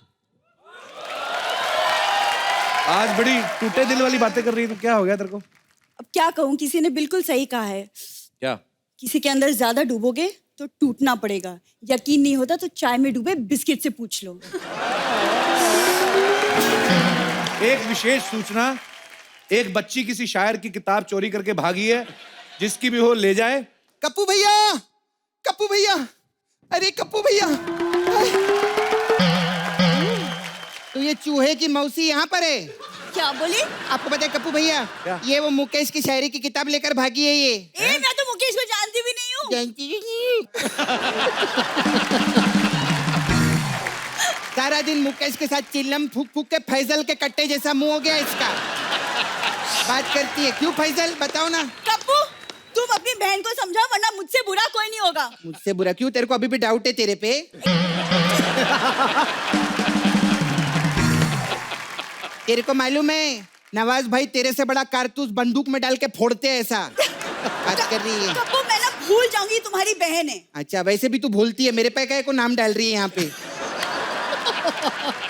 आज बड़ी टूटे दिल वाली बातें कर रही है, तो क्या हो गया तेरे को? अब क्या कहूँ, किसी ने बिल्कुल सही कहा है, क्या? किसी के अंदर ज्यादा डूबोगे तो टूटना पड़ेगा। यकीन नहीं होता तो चाय में डूबे बिस्किट से पूछ लो। एक विशेष सूचना, एक बच्ची किसी शायर की किताब चोरी करके भागी है, जिसकी भी हो ले जाए। कप्पू भैया, कप्पू भैया, अरे कप्पू भैया, तो ये चूहे की मौसी यहाँ पर है। क्या बोली? आपको पता है कप्पू भैया, ये वो मुकेश की शायरी की किताब लेकर भागी है ये। मैं तो मुकेश को जानती भी नहीं हूँ। जानती भी नहीं। सारा दिन मुकेश के साथ चिल्लम फूक फूक के फैजल के कट्टे जैसा मुंह हो गया इसका। बात करती है, क्यों फैजल बताओ ना। कप्पू तुम अपनी बहन को समझाओ, वरना मुझसे बुरा कोई नहीं होगा। मुझसे बुरा क्यों? तेरे को अभी भी डाउट है तेरे पे? तेरे को मालूम है नवाज भाई तेरे से बड़ा कारतूस बंदूक में डाल के फोड़ते हैं, ऐसा बात कर रही है। कप्पू मैं ना भूल जाऊंगी तुम्हारी बहन है। अच्छा वैसे भी तू भूलती है, मेरे पे क्या को नाम डाल रही है यहाँ पे।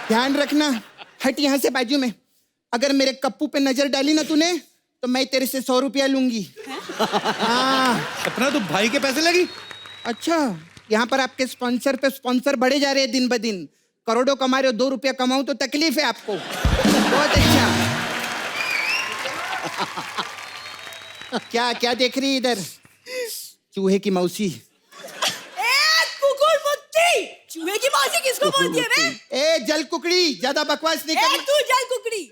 ध्यान रखना, हट यहाँ से बाजू में। अगर मेरे कप्पू पे नजर डाली ना तूने तो मैं तेरे से 100 रुपया लूंगी। हाँ। अपना तो भाई के पैसे लगी। अच्छा यहाँ पर आपके स्पॉन्सर पे स्पॉन्सर बढ़े जा रहे हैं दिन ब दिन। करोड़ों कमा रहे हो, 2 रुपया कमाऊं तो तकलीफ है आपको। बहुत अच्छा। क्या क्या देख रही है इधर? चूहे की मौसी। कुकुर मुत्ती, चूहे की मौसी किसको बोलती है बे? ए जल कुकड़ी, ज्यादा बकवास नहीं करनी। तू जल कुकड़ी।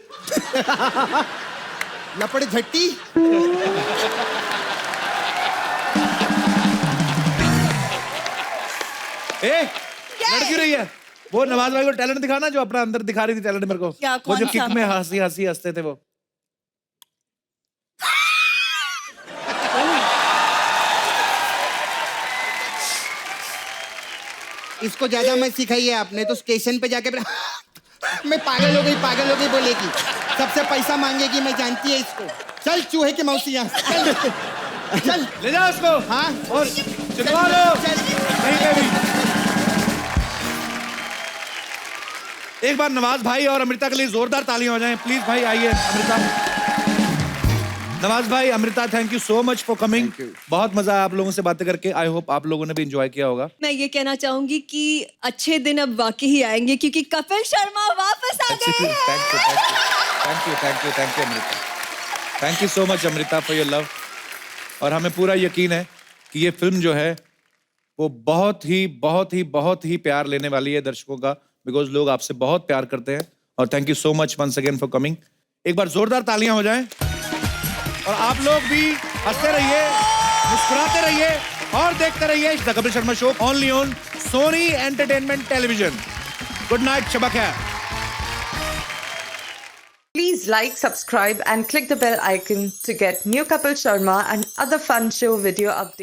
लपड़ झट्टी। लड़ क्यों रही है? वो नवाज भाई को टैलेंट दिखाना जो अपना अंदर दिखा रही थी टैलेंट मेरे को। क्या, वो जो कौन किक सा? में हंसी हंसी हंसते थे वो। इसको ज्यादा मत सिखाइए आपने, तो स्टेशन पे जाके मैं पागल हो गई बोलेगी, सबसे पैसा मांगेगी, मैं जानती है इसको। चल चूहे की मौसी यहाँ चल, चल ले जाओ उसको। हाँ और चलवा लो। नहीं पे भी। एक बार नवाज भाई और अमृता के लिए जोरदार तालियां हो जाएं प्लीज। भाई आइए अमृता। नवाज भाई, Amrita, thank you so much for coming. बहुत मजा आया आप लोगों से बातें करके। आई होप आप लोगों ने भी एंजॉय किया होगा। मैं ये कहना चाहूंगी कि अच्छे दिन अब वाकई ही आएंगे क्योंकि कपिल शर्मा वापस आ गए हैं। Thank you Amrita. Thank you so much Amrita for your love. और हमें पूरा यकीन है कि ये फिल्म जो है वो बहुत ही प्यार लेने वाली है दर्शकों का, बिकॉज लोग आपसे बहुत प्यार करते हैं। और thank you so much once again for coming. एक बार जोरदार तालियां हो जाएं। और आप लोग भी हंसते रहिए, मुस्कुराते रहिए और देखते रहिए the Kapil Sharma show only on Sony Entertainment Television. Good night, शब खैर। Please like, subscribe and click the bell icon to get new Kapil Sharma and other fun show video updates.